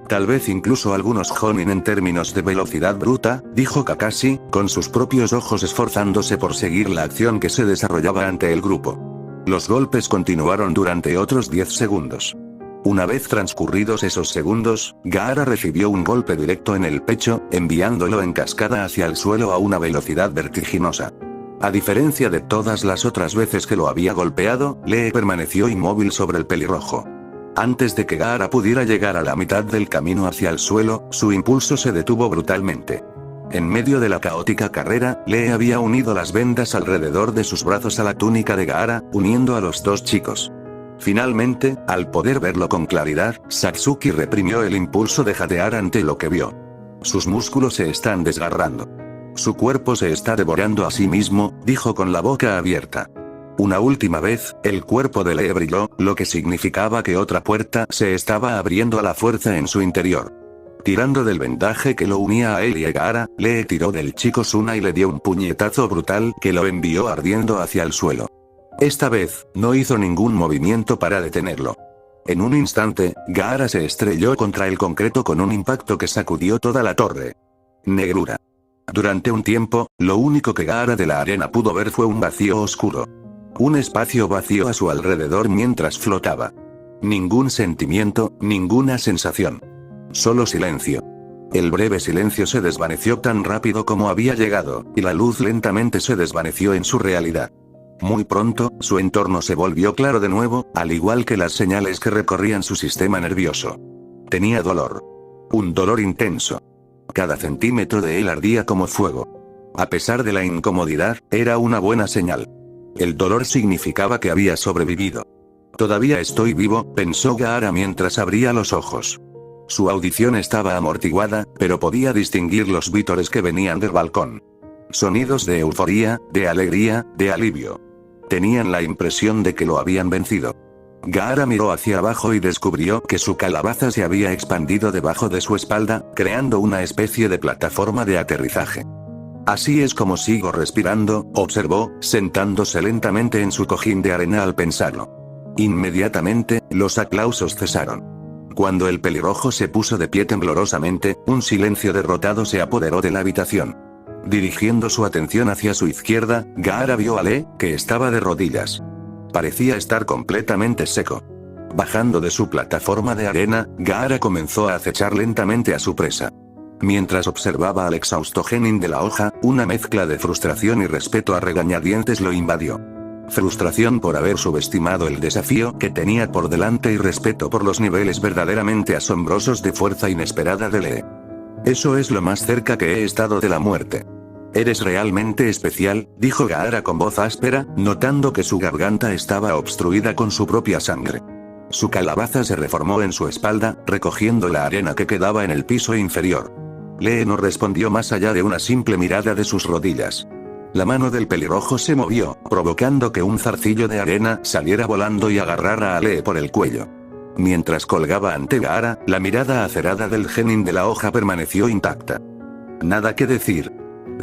Tal vez incluso algunos Jonin en términos de velocidad bruta, dijo Kakashi, con sus propios ojos esforzándose por seguir la acción que se desarrollaba ante el grupo. Los golpes continuaron durante otros 10 segundos. Una vez transcurridos esos segundos, Gaara recibió un golpe directo en el pecho, enviándolo en cascada hacia el suelo a una velocidad vertiginosa. A diferencia de todas las otras veces que lo había golpeado, Lee permaneció inmóvil sobre el pelirrojo. Antes de que Gaara pudiera llegar a la mitad del camino hacia el suelo, su impulso se detuvo brutalmente. En medio de la caótica carrera, Lee había unido las vendas alrededor de sus brazos a la túnica de Gaara, uniendo a los dos chicos. Finalmente, al poder verlo con claridad, Satsuki reprimió el impulso de jadear ante lo que vio. Sus músculos se están desgarrando. Su cuerpo se está devorando a sí mismo, dijo con la boca abierta. Una última vez, el cuerpo de Lee brilló, lo que significaba que otra puerta se estaba abriendo a la fuerza en su interior. Tirando del vendaje que lo unía a él y a Gaara, Lee tiró del chico Suna y le dio un puñetazo brutal que lo envió ardiendo hacia el suelo. Esta vez, no hizo ningún movimiento para detenerlo. En un instante, Gaara se estrelló contra el concreto con un impacto que sacudió toda la torre. Negrura. Durante un tiempo, lo único que Gaara de la arena pudo ver fue un vacío oscuro. Un espacio vacío a su alrededor mientras flotaba. Ningún sentimiento, ninguna sensación. Solo silencio. El breve silencio se desvaneció tan rápido como había llegado, y la luz lentamente se desvaneció en su realidad. Muy pronto, su entorno se volvió claro de nuevo, al igual que las señales que recorrían su sistema nervioso. Tenía dolor. Un dolor intenso. Cada centímetro de él ardía como fuego. A pesar de la incomodidad, era una buena señal. El dolor significaba que había sobrevivido. Todavía estoy vivo, pensó Gaara mientras abría los ojos. Su audición estaba amortiguada, pero podía distinguir los vítores que venían del balcón. Sonidos de euforía, de alegría, de alivio. Tenían la impresión de que lo habían vencido. Gaara miró hacia abajo y descubrió que su calabaza se había expandido debajo de su espalda, creando una especie de plataforma de aterrizaje. Así es como sigo respirando, observó, sentándose lentamente en su cojín de arena al pensarlo. Inmediatamente, los aplausos cesaron. Cuando el pelirrojo se puso de pie temblorosamente, un silencio derrotado se apoderó de la habitación. Dirigiendo su atención hacia su izquierda, Gaara vio a Lee, que estaba de rodillas. Parecía estar completamente seco. Bajando de su plataforma de arena, Gaara comenzó a acechar lentamente a su presa. Mientras observaba al exhausto genin de la hoja, una mezcla de frustración y respeto a regañadientes lo invadió. Frustración por haber subestimado el desafío que tenía por delante y respeto por los niveles verdaderamente asombrosos de fuerza inesperada de Lee. Eso es lo más cerca que he estado de la muerte. Eres realmente especial, dijo Gaara con voz áspera, notando que su garganta estaba obstruida con su propia sangre. Su calabaza se reformó en su espalda, recogiendo la arena que quedaba en el piso inferior. Lee no respondió más allá de una simple mirada de sus rodillas. La mano del pelirrojo se movió, provocando que un zarcillo de arena saliera volando y agarrara a Lee por el cuello. Mientras colgaba ante Gaara, la mirada acerada del genin de la hoja permaneció intacta. Nada que decir.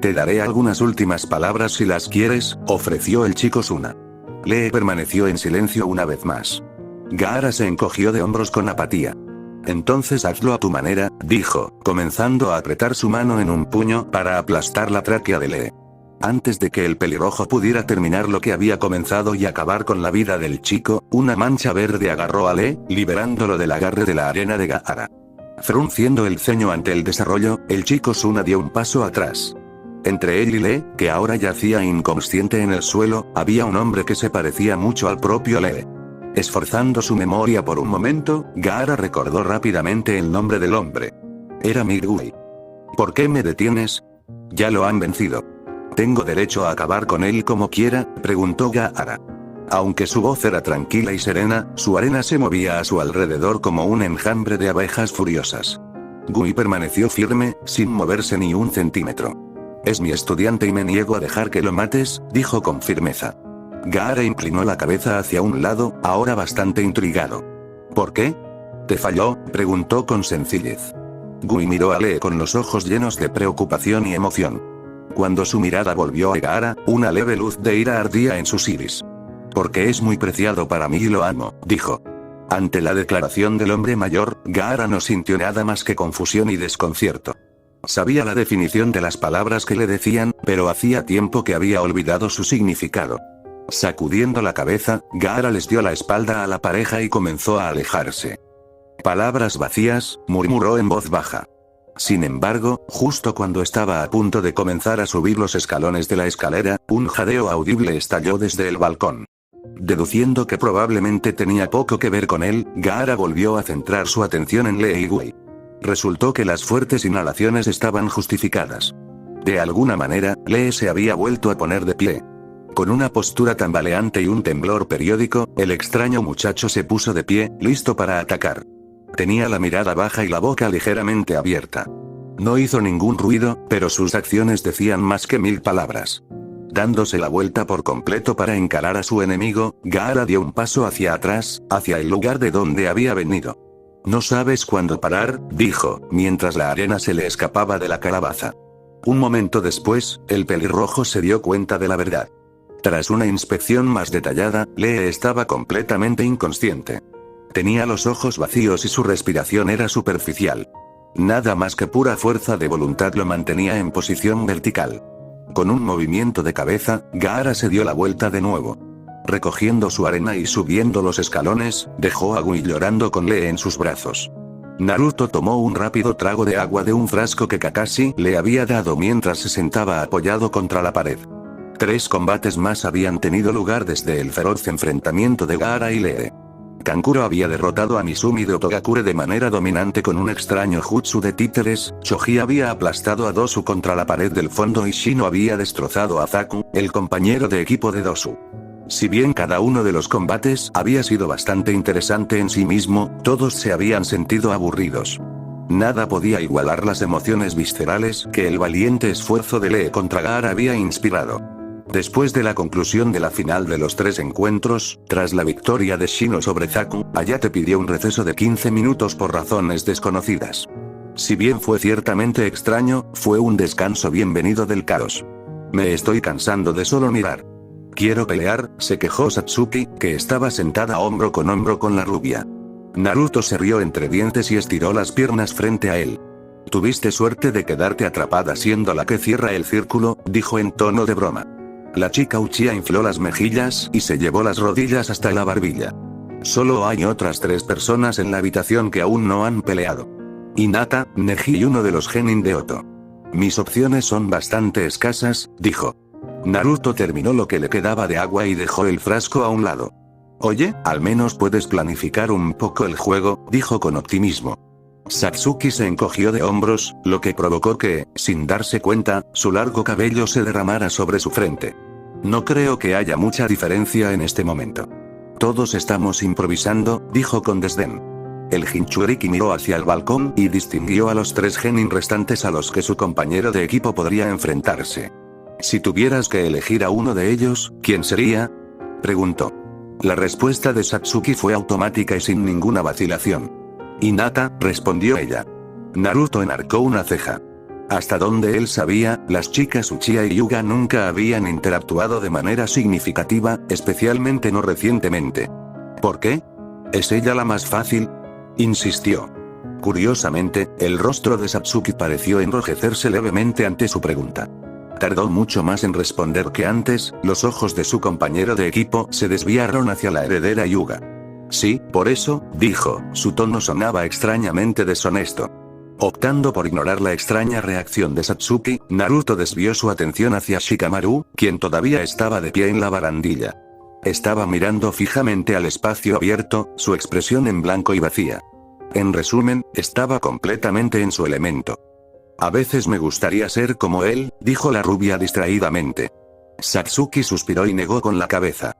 Te daré algunas últimas palabras si las quieres, ofreció el chico Suna. Lee permaneció en silencio una vez más. Gaara se encogió de hombros con apatía. Entonces hazlo a tu manera, dijo, comenzando a apretar su mano en un puño para aplastar la tráquea de Lee. Antes de que el pelirrojo pudiera terminar lo que había comenzado y acabar con la vida del chico, una mancha verde agarró a Lee, liberándolo del agarre de la arena de Gaara. Frunciendo el ceño ante el desarrollo, el chico Suna dio un paso atrás. Entre él y Lee, que ahora yacía inconsciente en el suelo, había un hombre que se parecía mucho al propio Lee. Esforzando su memoria por un momento, Gaara recordó rápidamente el nombre del hombre. Era Migui. ¿Por qué me detienes? Ya lo han vencido. ¿Tengo derecho a acabar con él como quiera?, preguntó Gaara. Aunque su voz era tranquila y serena, su arena se movía a su alrededor como un enjambre de abejas furiosas. Gui permaneció firme, sin moverse ni un centímetro. Es mi estudiante y me niego a dejar que lo mates, dijo con firmeza. Gaara inclinó la cabeza hacia un lado, ahora bastante intrigado. ¿Por qué? ¿Te falló?, preguntó con sencillez. Gui miró a Lee con los ojos llenos de preocupación y emoción. Cuando su mirada volvió a Gaara, una leve luz de ira ardía en sus iris. Porque es muy preciado para mí y lo amo, dijo. Ante la declaración del hombre mayor, Gaara no sintió nada más que confusión y desconcierto. Sabía la definición de las palabras que le decían, pero hacía tiempo que había olvidado su significado. Sacudiendo la cabeza, Gaara les dio la espalda a la pareja y comenzó a alejarse. Palabras vacías, murmuró en voz baja. Sin embargo, justo cuando estaba a punto de comenzar a subir los escalones de la escalera, un jadeo audible estalló desde el balcón. Deduciendo que probablemente tenía poco que ver con él, Gaara volvió a centrar su atención en Lee Wei. Resultó que las fuertes inhalaciones estaban justificadas. De alguna manera, Lee se había vuelto a poner de pie. Con una postura tambaleante y un temblor periódico, el extraño muchacho se puso de pie, listo para atacar. Tenía la mirada baja y la boca ligeramente abierta. No hizo ningún ruido, pero sus acciones decían más que 1000 palabras. Dándose la vuelta por completo para encarar a su enemigo, Gaara dio un paso hacia atrás, hacia el lugar de donde había venido. No sabes cuándo parar, dijo, mientras la arena se le escapaba de la calabaza. Un momento después, el pelirrojo se dio cuenta de la verdad. Tras una inspección más detallada, Lee estaba completamente inconsciente. Tenía los ojos vacíos y su respiración era superficial. Nada más que pura fuerza de voluntad lo mantenía en posición vertical. Con un movimiento de cabeza, Gaara se dio la vuelta de nuevo. Recogiendo su arena y subiendo los escalones, dejó a Gui llorando con Lee en sus brazos. Naruto tomó un rápido trago de agua de un frasco que Kakashi le había dado mientras se sentaba apoyado contra la pared. 3 combates más habían tenido lugar desde el feroz enfrentamiento de Gaara y Lee. Kankuro había derrotado a Mizumi de Otogakure de manera dominante con un extraño jutsu de títeres, Choji había aplastado a Dosu contra la pared del fondo y Shino había destrozado a Zaku, el compañero de equipo de Dosu. Si bien cada uno de los combates había sido bastante interesante en sí mismo, todos se habían sentido aburridos. Nada podía igualar las emociones viscerales que el valiente esfuerzo de Lee contra Gaara había inspirado. Después de la conclusión de la final de los 3 encuentros, tras la victoria de Shino sobre Zaku, Hayate pidió un receso de 15 minutos por razones desconocidas. Si bien fue ciertamente extraño, fue un descanso bienvenido del caos. Me estoy cansando de solo mirar. Quiero pelear, se quejó Satsuki, que estaba sentada hombro con la rubia. Naruto se rió entre dientes y estiró las piernas frente a él. Tuviste suerte de quedarte atrapada siendo la que cierra el círculo, dijo en tono de broma. La chica Uchiha infló las mejillas y se llevó las rodillas hasta la barbilla. Solo hay otras 3 personas en la habitación que aún no han peleado. Hinata, Neji y uno de los genin de Oto. Mis opciones son bastante escasas, dijo. Naruto terminó lo que le quedaba de agua y dejó el frasco a un lado. Oye, al menos puedes planificar un poco el juego, dijo con optimismo. Satsuki se encogió de hombros, lo que provocó que, sin darse cuenta, su largo cabello se derramara sobre su frente. No creo que haya mucha diferencia en este momento. Todos estamos improvisando, dijo con desdén. El Jinchuriki miró hacia el balcón y distinguió a los 3 genin restantes a los que su compañero de equipo podría enfrentarse. Si tuvieras que elegir a uno de ellos, ¿quién sería? Preguntó. La respuesta de Satsuki fue automática y sin ninguna vacilación. Hinata, respondió ella. Naruto enarcó una ceja. Hasta donde él sabía, las chicas Uchiha y Hyuga nunca habían interactuado de manera significativa, especialmente no recientemente. ¿Por qué? ¿Es ella la más fácil? Insistió. Curiosamente, el rostro de Satsuki pareció enrojecerse levemente ante su pregunta. Tardó mucho más en responder que antes, los ojos de su compañero de equipo se desviaron hacia la heredera Hyuga. Sí, por eso, dijo, su tono sonaba extrañamente deshonesto. Optando por ignorar la extraña reacción de Satsuki, Naruto desvió su atención hacia Shikamaru, quien todavía estaba de pie en la barandilla. Estaba mirando fijamente al espacio abierto, su expresión en blanco y vacía. En resumen, estaba completamente en su elemento. A veces me gustaría ser como él, dijo la rubia distraídamente. Satsuki suspiró y negó con la cabeza.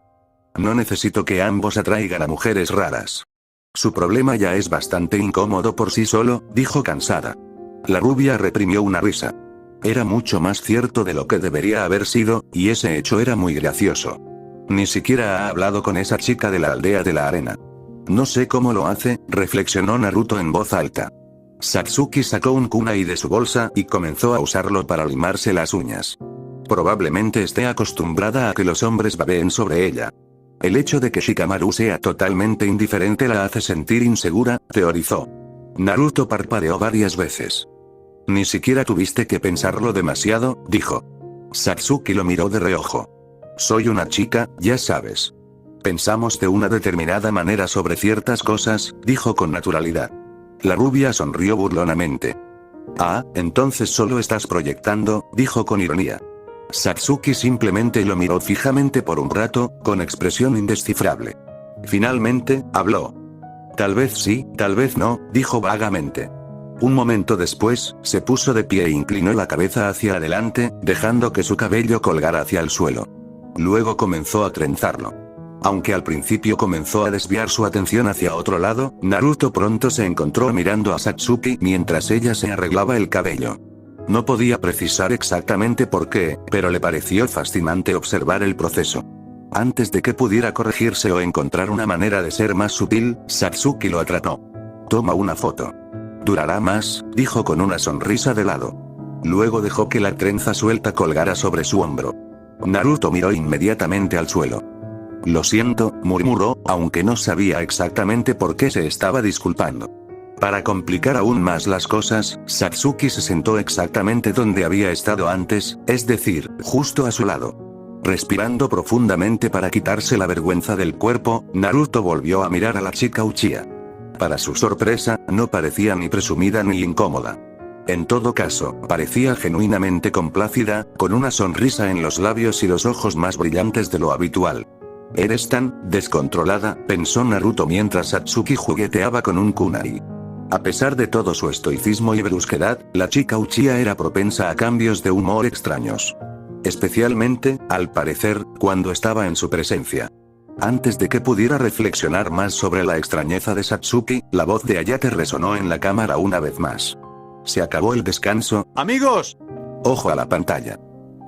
No necesito que ambos atraigan a mujeres raras. Su problema ya es bastante incómodo por sí solo, dijo cansada. La rubia reprimió una risa. Era mucho más cierto de lo que debería haber sido, y ese hecho era muy gracioso. Ni siquiera ha hablado con esa chica de la aldea de la arena. No sé cómo lo hace, reflexionó Naruto en voz alta. Satsuki sacó un kunai de su bolsa y comenzó a usarlo para limarse las uñas. Probablemente esté acostumbrada a que los hombres babeen sobre ella. El hecho de que Shikamaru sea totalmente indiferente la hace sentir insegura, teorizó. Naruto parpadeó varias veces. Ni siquiera tuviste que pensarlo demasiado, dijo. Satsuki lo miró de reojo. Soy una chica, ya sabes. Pensamos de una determinada manera sobre ciertas cosas, dijo con naturalidad. La rubia sonrió burlonamente. Ah, entonces solo estás proyectando, dijo con ironía. Satsuki simplemente lo miró fijamente por un rato, con expresión indescifrable. Finalmente, habló. Tal vez sí, tal vez no, dijo vagamente. Un momento después, se puso de pie e inclinó la cabeza hacia adelante, dejando que su cabello colgara hacia el suelo. Luego comenzó a trenzarlo. Aunque al principio comenzó a desviar su atención hacia otro lado, Naruto pronto se encontró mirando a Satsuki mientras ella se arreglaba el cabello. No podía precisar exactamente por qué, pero le pareció fascinante observar el proceso. Antes de que pudiera corregirse o encontrar una manera de ser más sutil, Satsuki lo atrapó. Toma una foto. Durará más, dijo con una sonrisa de lado. Luego dejó que la trenza suelta colgara sobre su hombro. Naruto miró inmediatamente al suelo. Lo siento, murmuró, aunque no sabía exactamente por qué se estaba disculpando. Para complicar aún más las cosas, Satsuki se sentó exactamente donde había estado antes, es decir, justo a su lado. Respirando profundamente para quitarse la vergüenza del cuerpo, Naruto volvió a mirar a la chica Uchiha. Para su sorpresa, no parecía ni presumida ni incómoda. En todo caso, parecía genuinamente complácida, con una sonrisa en los labios y los ojos más brillantes de lo habitual. Eres tan descontrolada, pensó Naruto mientras Satsuki jugueteaba con un kunai. A pesar de todo su estoicismo y brusquedad, la chica Uchiha era propensa a cambios de humor extraños. Especialmente, al parecer, cuando estaba en su presencia. Antes de que pudiera reflexionar más sobre la extrañeza de Satsuki, la voz de Ayate resonó en la cámara una vez más. Se acabó el descanso. ¡Amigos! Ojo a la pantalla.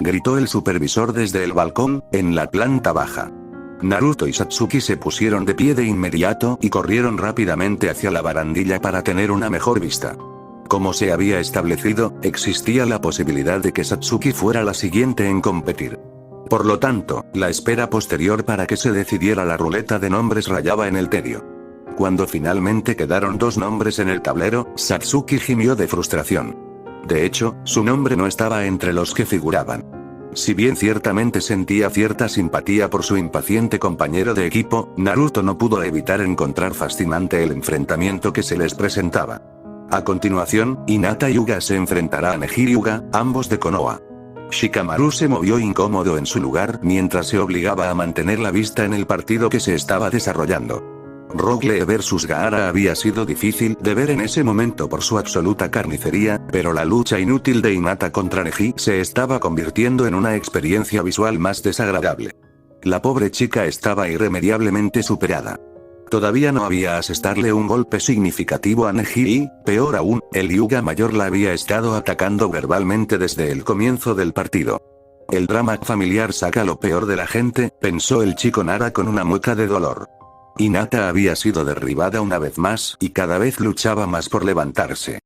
Gritó el supervisor desde el balcón, en la planta baja. Naruto y Satsuki se pusieron de pie de inmediato y corrieron rápidamente hacia la barandilla para tener una mejor vista. Como se había establecido, existía la posibilidad de que Satsuki fuera la siguiente en competir. Por lo tanto, la espera posterior para que se decidiera la ruleta de nombres rayaba en el tedio. Cuando finalmente quedaron 2 nombres en el tablero, Satsuki gimió de frustración. De hecho, su nombre no estaba entre los que figuraban. Si bien ciertamente sentía cierta simpatía por su impaciente compañero de equipo, Naruto no pudo evitar encontrar fascinante el enfrentamiento que se les presentaba. A continuación, Hinata Hyuga se enfrentará a Neji Hyuga, ambos de Konoha. Shikamaru se movió incómodo en su lugar mientras se obligaba a mantener la vista en el partido que se estaba desarrollando. Rogue Lee vs Gaara había sido difícil de ver en ese momento por su absoluta carnicería, pero la lucha inútil de Hinata contra Neji se estaba convirtiendo en una experiencia visual más desagradable. La pobre chica estaba irremediablemente superada. Todavía no había asestarle un golpe significativo a Neji y, peor aún, el Hyuga mayor la había estado atacando verbalmente desde el comienzo del partido. El drama familiar saca lo peor de la gente, pensó el chico Nara con una mueca de dolor. Hinata había sido derribada una vez más y cada vez luchaba más por levantarse.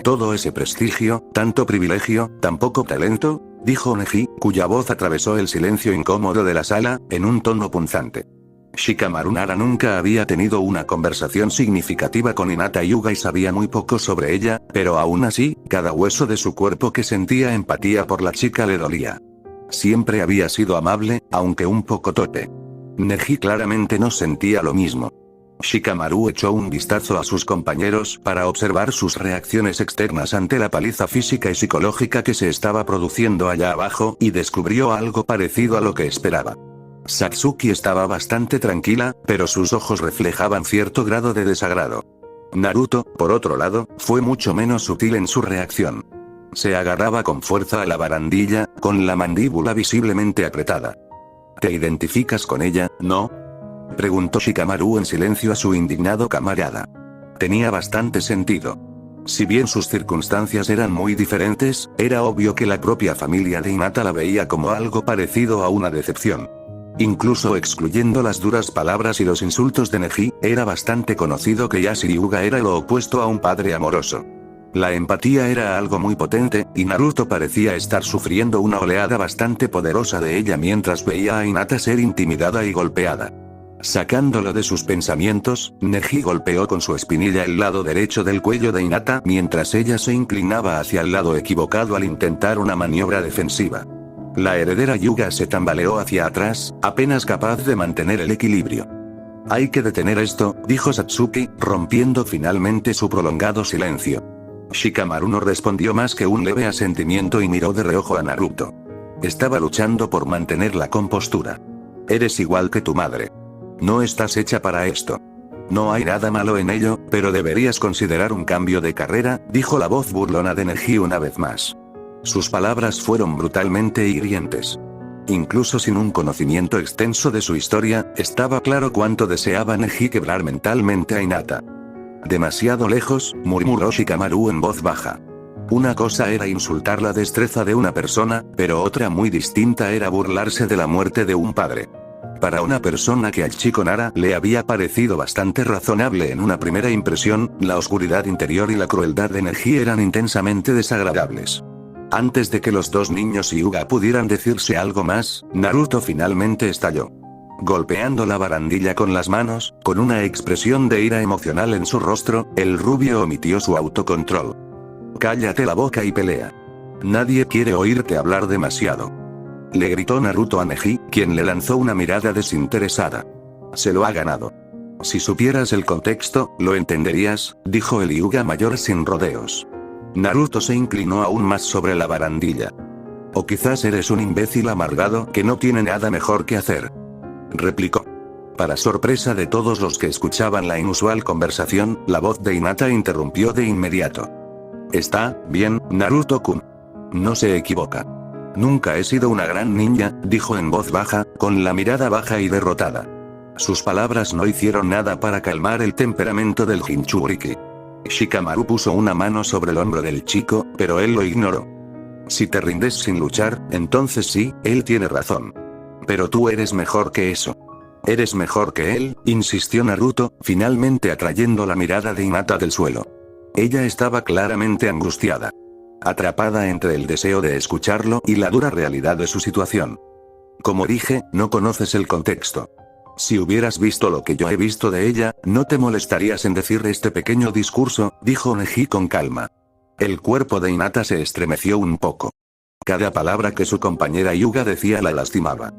Todo ese prestigio, tanto privilegio, tan poco talento, dijo Neji, cuya voz atravesó el silencio incómodo de la sala, en un tono punzante. Shikamaru Nara nunca había tenido una conversación significativa con Hinata Hyuga y sabía muy poco sobre ella, pero aún así, cada hueso de su cuerpo que sentía empatía por la chica le dolía. Siempre había sido amable, aunque un poco torpe. Neji claramente no sentía lo mismo. Shikamaru echó un vistazo a sus compañeros para observar sus reacciones externas ante la paliza física y psicológica que se estaba produciendo allá abajo y descubrió algo parecido a lo que esperaba. Satsuki estaba bastante tranquila, pero sus ojos reflejaban cierto grado de desagrado. Naruto, por otro lado, fue mucho menos sutil en su reacción. Se agarraba con fuerza a la barandilla, con la mandíbula visiblemente apretada. ¿Te identificas con ella, no? Preguntó Shikamaru en silencio a su indignado camarada. Tenía bastante sentido. Si bien sus circunstancias eran muy diferentes, era obvio que la propia familia de Hinata la veía como algo parecido a una decepción. Incluso excluyendo las duras palabras y los insultos de Neji, era bastante conocido que Yashiryu era lo opuesto a un padre amoroso. La empatía era algo muy potente, y Naruto parecía estar sufriendo una oleada bastante poderosa de ella mientras veía a Hinata ser intimidada y golpeada. Sacándolo de sus pensamientos, Neji golpeó con su espinilla el lado derecho del cuello de Hinata mientras ella se inclinaba hacia el lado equivocado al intentar una maniobra defensiva. La heredera Hyuga se tambaleó hacia atrás, apenas capaz de mantener el equilibrio. Hay que detener esto, dijo Satsuki, rompiendo finalmente su prolongado silencio. Shikamaru no respondió más que un leve asentimiento y miró de reojo a Naruto. Estaba luchando por mantener la compostura. Eres igual que tu madre. No estás hecha para esto. No hay nada malo en ello, pero deberías considerar un cambio de carrera, dijo la voz burlona de Neji una vez más. Sus palabras fueron brutalmente hirientes. Incluso sin un conocimiento extenso de su historia, estaba claro cuánto deseaba Neji quebrar mentalmente a Hinata. Demasiado lejos, murmuró Shikamaru en voz baja. Una cosa era insultar la destreza de una persona, pero otra muy distinta era burlarse de la muerte de un padre. Para una persona que al chico Nara le había parecido bastante razonable en una primera impresión, la oscuridad interior y la crueldad de Neji eran intensamente desagradables. Antes de que los dos niños Hyuga pudieran decirse algo más, Naruto finalmente estalló. Golpeando la barandilla con las manos, con una expresión de ira emocional en su rostro, el rubio omitió su autocontrol. Cállate la boca y pelea. Nadie quiere oírte hablar demasiado. Le gritó Naruto a Neji, quien le lanzó una mirada desinteresada. Se lo ha ganado. Si supieras el contexto, lo entenderías, dijo el Hyuga mayor sin rodeos. Naruto se inclinó aún más sobre la barandilla. O quizás eres un imbécil amargado que no tiene nada mejor que hacer. Replicó. Para sorpresa de todos los que escuchaban la inusual conversación, la voz de Hinata interrumpió de inmediato. Está bien, Naruto-kun. No se equivoca. Nunca he sido una gran ninja, dijo en voz baja, con la mirada baja y derrotada. Sus palabras no hicieron nada para calmar el temperamento del Jinchuriki. Shikamaru puso una mano sobre el hombro del chico, pero él lo ignoró. Si te rindes sin luchar, entonces sí, él tiene razón. Pero tú eres mejor que eso. Eres mejor que él, insistió Naruto, finalmente atrayendo la mirada de Hinata del suelo. Ella estaba claramente angustiada. Atrapada entre el deseo de escucharlo y la dura realidad de su situación. Como dije, no conoces el contexto. Si hubieras visto lo que yo he visto de ella, no te molestarías en decir este pequeño discurso, dijo Neji con calma. El cuerpo de Hinata se estremeció un poco. Cada palabra que su compañera Hyuga decía la lastimaba.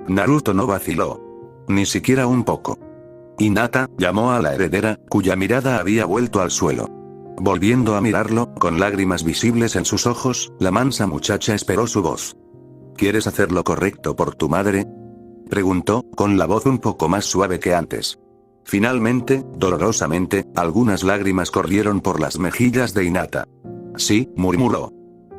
Naruto no vaciló. Ni siquiera un poco. Hinata llamó a la heredera, cuya mirada había vuelto al suelo. Volviendo a mirarlo, con lágrimas visibles en sus ojos, la mansa muchacha esperó su voz. ¿Quieres hacer lo correcto por tu madre?, preguntó, con la voz un poco más suave que antes. Finalmente, dolorosamente, algunas lágrimas corrieron por las mejillas de Hinata. Sí, murmuró.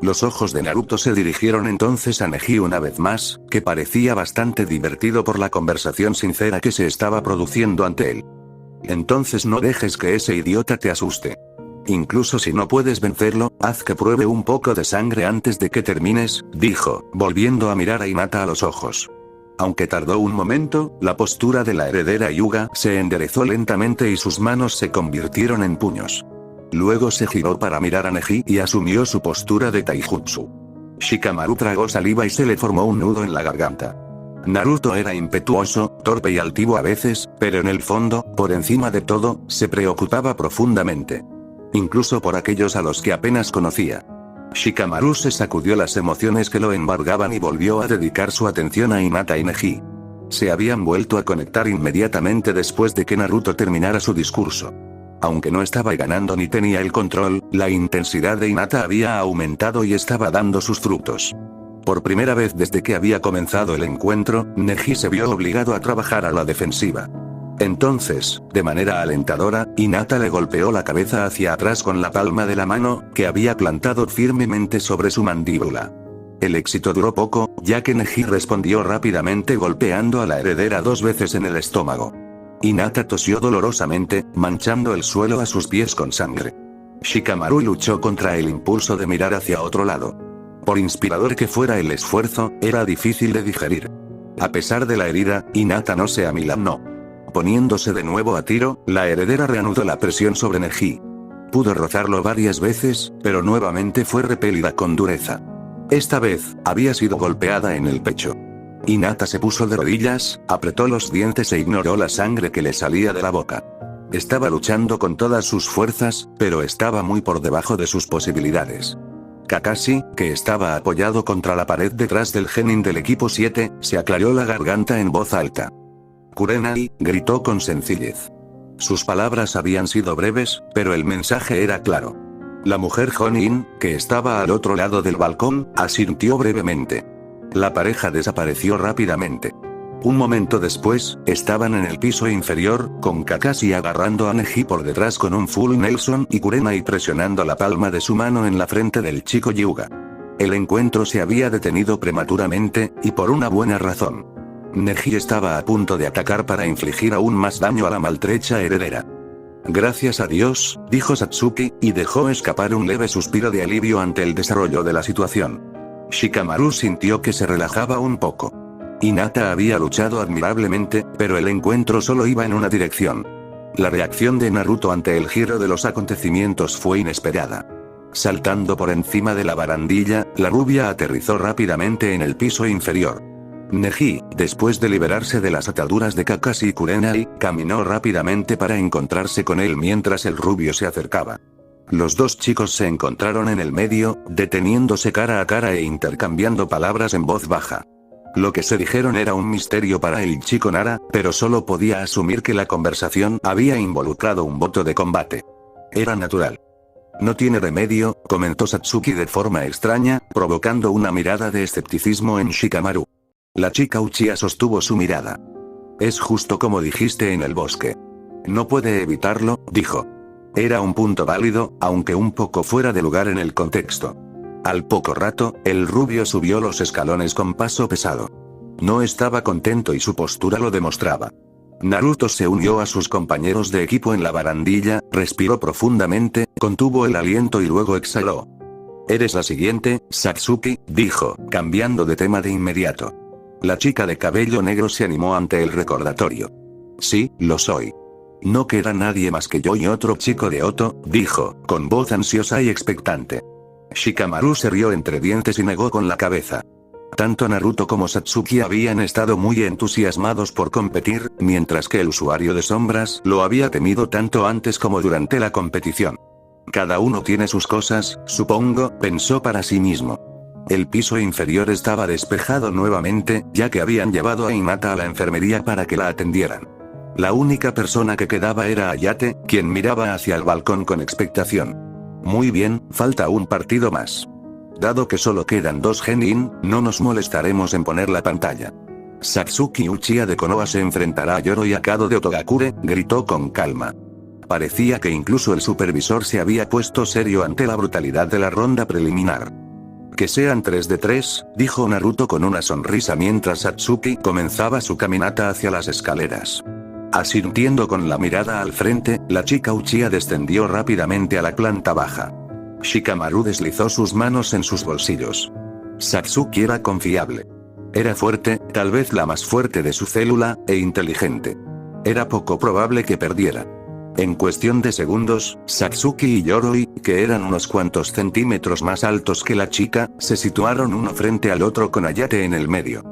Los ojos de Naruto se dirigieron entonces a Neji una vez más, que parecía bastante divertido por la conversación sincera que se estaba produciendo ante él. Entonces no dejes que ese idiota te asuste. Incluso si no puedes vencerlo, haz que pruebe un poco de sangre antes de que termines, dijo, volviendo a mirar a Hinata a los ojos. Aunque tardó un momento, la postura de la heredera Hyuga se enderezó lentamente y sus manos se convirtieron en puños. Luego se giró para mirar a Neji y asumió su postura de taijutsu. Shikamaru tragó saliva y se le formó un nudo en la garganta. Naruto era impetuoso, torpe y altivo a veces, pero en el fondo, por encima de todo, se preocupaba profundamente. Incluso por aquellos a los que apenas conocía. Shikamaru se sacudió las emociones que lo embargaban y volvió a dedicar su atención a Hinata y Neji. Se habían vuelto a conectar inmediatamente después de que Naruto terminara su discurso. Aunque no estaba ganando ni tenía el control, la intensidad de Hinata había aumentado y estaba dando sus frutos. Por primera vez desde que había comenzado el encuentro, Neji se vio obligado a trabajar a la defensiva. Entonces, de manera alentadora, Hinata le golpeó la cabeza hacia atrás con la palma de la mano, que había plantado firmemente sobre su mandíbula. El éxito duró poco, ya que Neji respondió rápidamente golpeando a la heredera 2 veces en el estómago. Hinata tosió dolorosamente, manchando el suelo a sus pies con sangre. Shikamaru luchó contra el impulso de mirar hacia otro lado. Por inspirador que fuera el esfuerzo, era difícil de digerir. A pesar de la herida, Hinata no se amilanó. Poniéndose de nuevo a tiro, la heredera reanudó la presión sobre Neji. Pudo rozarlo varias veces, pero nuevamente fue repelida con dureza. Esta vez, había sido golpeada en el pecho. Hinata se puso de rodillas, apretó los dientes e ignoró la sangre que le salía de la boca. Estaba luchando con todas sus fuerzas, pero estaba muy por debajo de sus posibilidades. Kakashi, que estaba apoyado contra la pared detrás del genin del equipo 7, se aclaró la garganta en voz alta. Kurenai, gritó con sencillez. Sus palabras habían sido breves, pero el mensaje era claro. La mujer Jonin, que estaba al otro lado del balcón, asintió brevemente. La pareja desapareció rápidamente. Un momento después, estaban en el piso inferior, con Kakashi agarrando a Neji por detrás con un full Nelson y Kurenai presionando la palma de su mano en la frente del chico Hyuga. El encuentro se había detenido prematuramente, y por una buena razón. Neji estaba a punto de atacar para infligir aún más daño a la maltrecha heredera. Gracias a Dios, dijo Satsuki, y dejó escapar un leve suspiro de alivio ante el desarrollo de la situación. Shikamaru sintió que se relajaba un poco. Hinata había luchado admirablemente, pero el encuentro solo iba en una dirección. La reacción de Naruto ante el giro de los acontecimientos fue inesperada. Saltando por encima de la barandilla, la rubia aterrizó rápidamente en el piso inferior. Neji, después de liberarse de las ataduras de Kakashi y Kurenai, caminó rápidamente para encontrarse con él mientras el rubio se acercaba. Los dos chicos se encontraron en el medio, deteniéndose cara a cara e intercambiando palabras en voz baja. Lo que se dijeron era un misterio para el chico Nara, pero solo podía asumir que la conversación había involucrado un voto de combate. Era natural. No tiene remedio, comentó Satsuki de forma extraña, provocando una mirada de escepticismo en Shikamaru. La chica Uchiha sostuvo su mirada. Es justo como dijiste en el bosque. No puede evitarlo, dijo. Era un punto válido, aunque un poco fuera de lugar en el contexto. Al poco rato, el rubio subió los escalones con paso pesado. No estaba contento y su postura lo demostraba. Naruto se unió a sus compañeros de equipo en la barandilla, respiró profundamente, contuvo el aliento y luego exhaló. Eres la siguiente, Satsuki, dijo, cambiando de tema de inmediato. La chica de cabello negro se animó ante el recordatorio. Sí, lo soy. No queda nadie más que yo y otro chico de Oto, dijo, con voz ansiosa y expectante. Shikamaru se rió entre dientes y negó con la cabeza. Tanto Naruto como Satsuki habían estado muy entusiasmados por competir, mientras que el usuario de sombras lo había temido tanto antes como durante la competición. Cada uno tiene sus cosas, supongo, pensó para sí mismo. El piso inferior estaba despejado nuevamente, ya que habían llevado a Hinata a la enfermería para que la atendieran. La única persona que quedaba era Ayate, quien miraba hacia el balcón con expectación. Muy bien, falta un partido más. Dado que solo quedan 2 genin, no nos molestaremos en poner la pantalla. Satsuki Uchiha de Konoha se enfrentará a Yoro y a Kado de Otogakure, gritó con calma. Parecía que incluso el supervisor se había puesto serio ante la brutalidad de la ronda preliminar. Que sean 3 de 3, dijo Naruto con una sonrisa mientras Satsuki comenzaba su caminata hacia las escaleras. Asintiendo con la mirada al frente, la chica Uchiha descendió rápidamente a la planta baja. Shikamaru deslizó sus manos en sus bolsillos. Satsuki era confiable. Era fuerte, tal vez la más fuerte de su célula, e inteligente. Era poco probable que perdiera. En cuestión de segundos, Satsuki y Yoroi, que eran unos cuantos centímetros más altos que la chica, se situaron uno frente al otro con Ayate en el medio.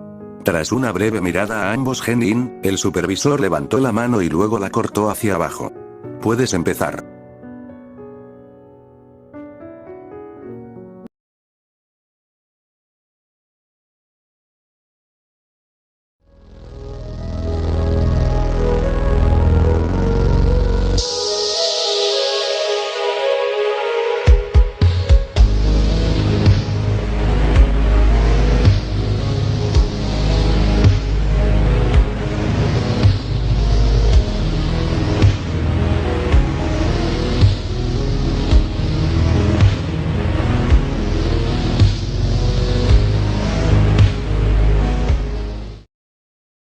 Tras una breve mirada a ambos genin, el supervisor levantó la mano y luego la cortó hacia abajo. Puedes empezar.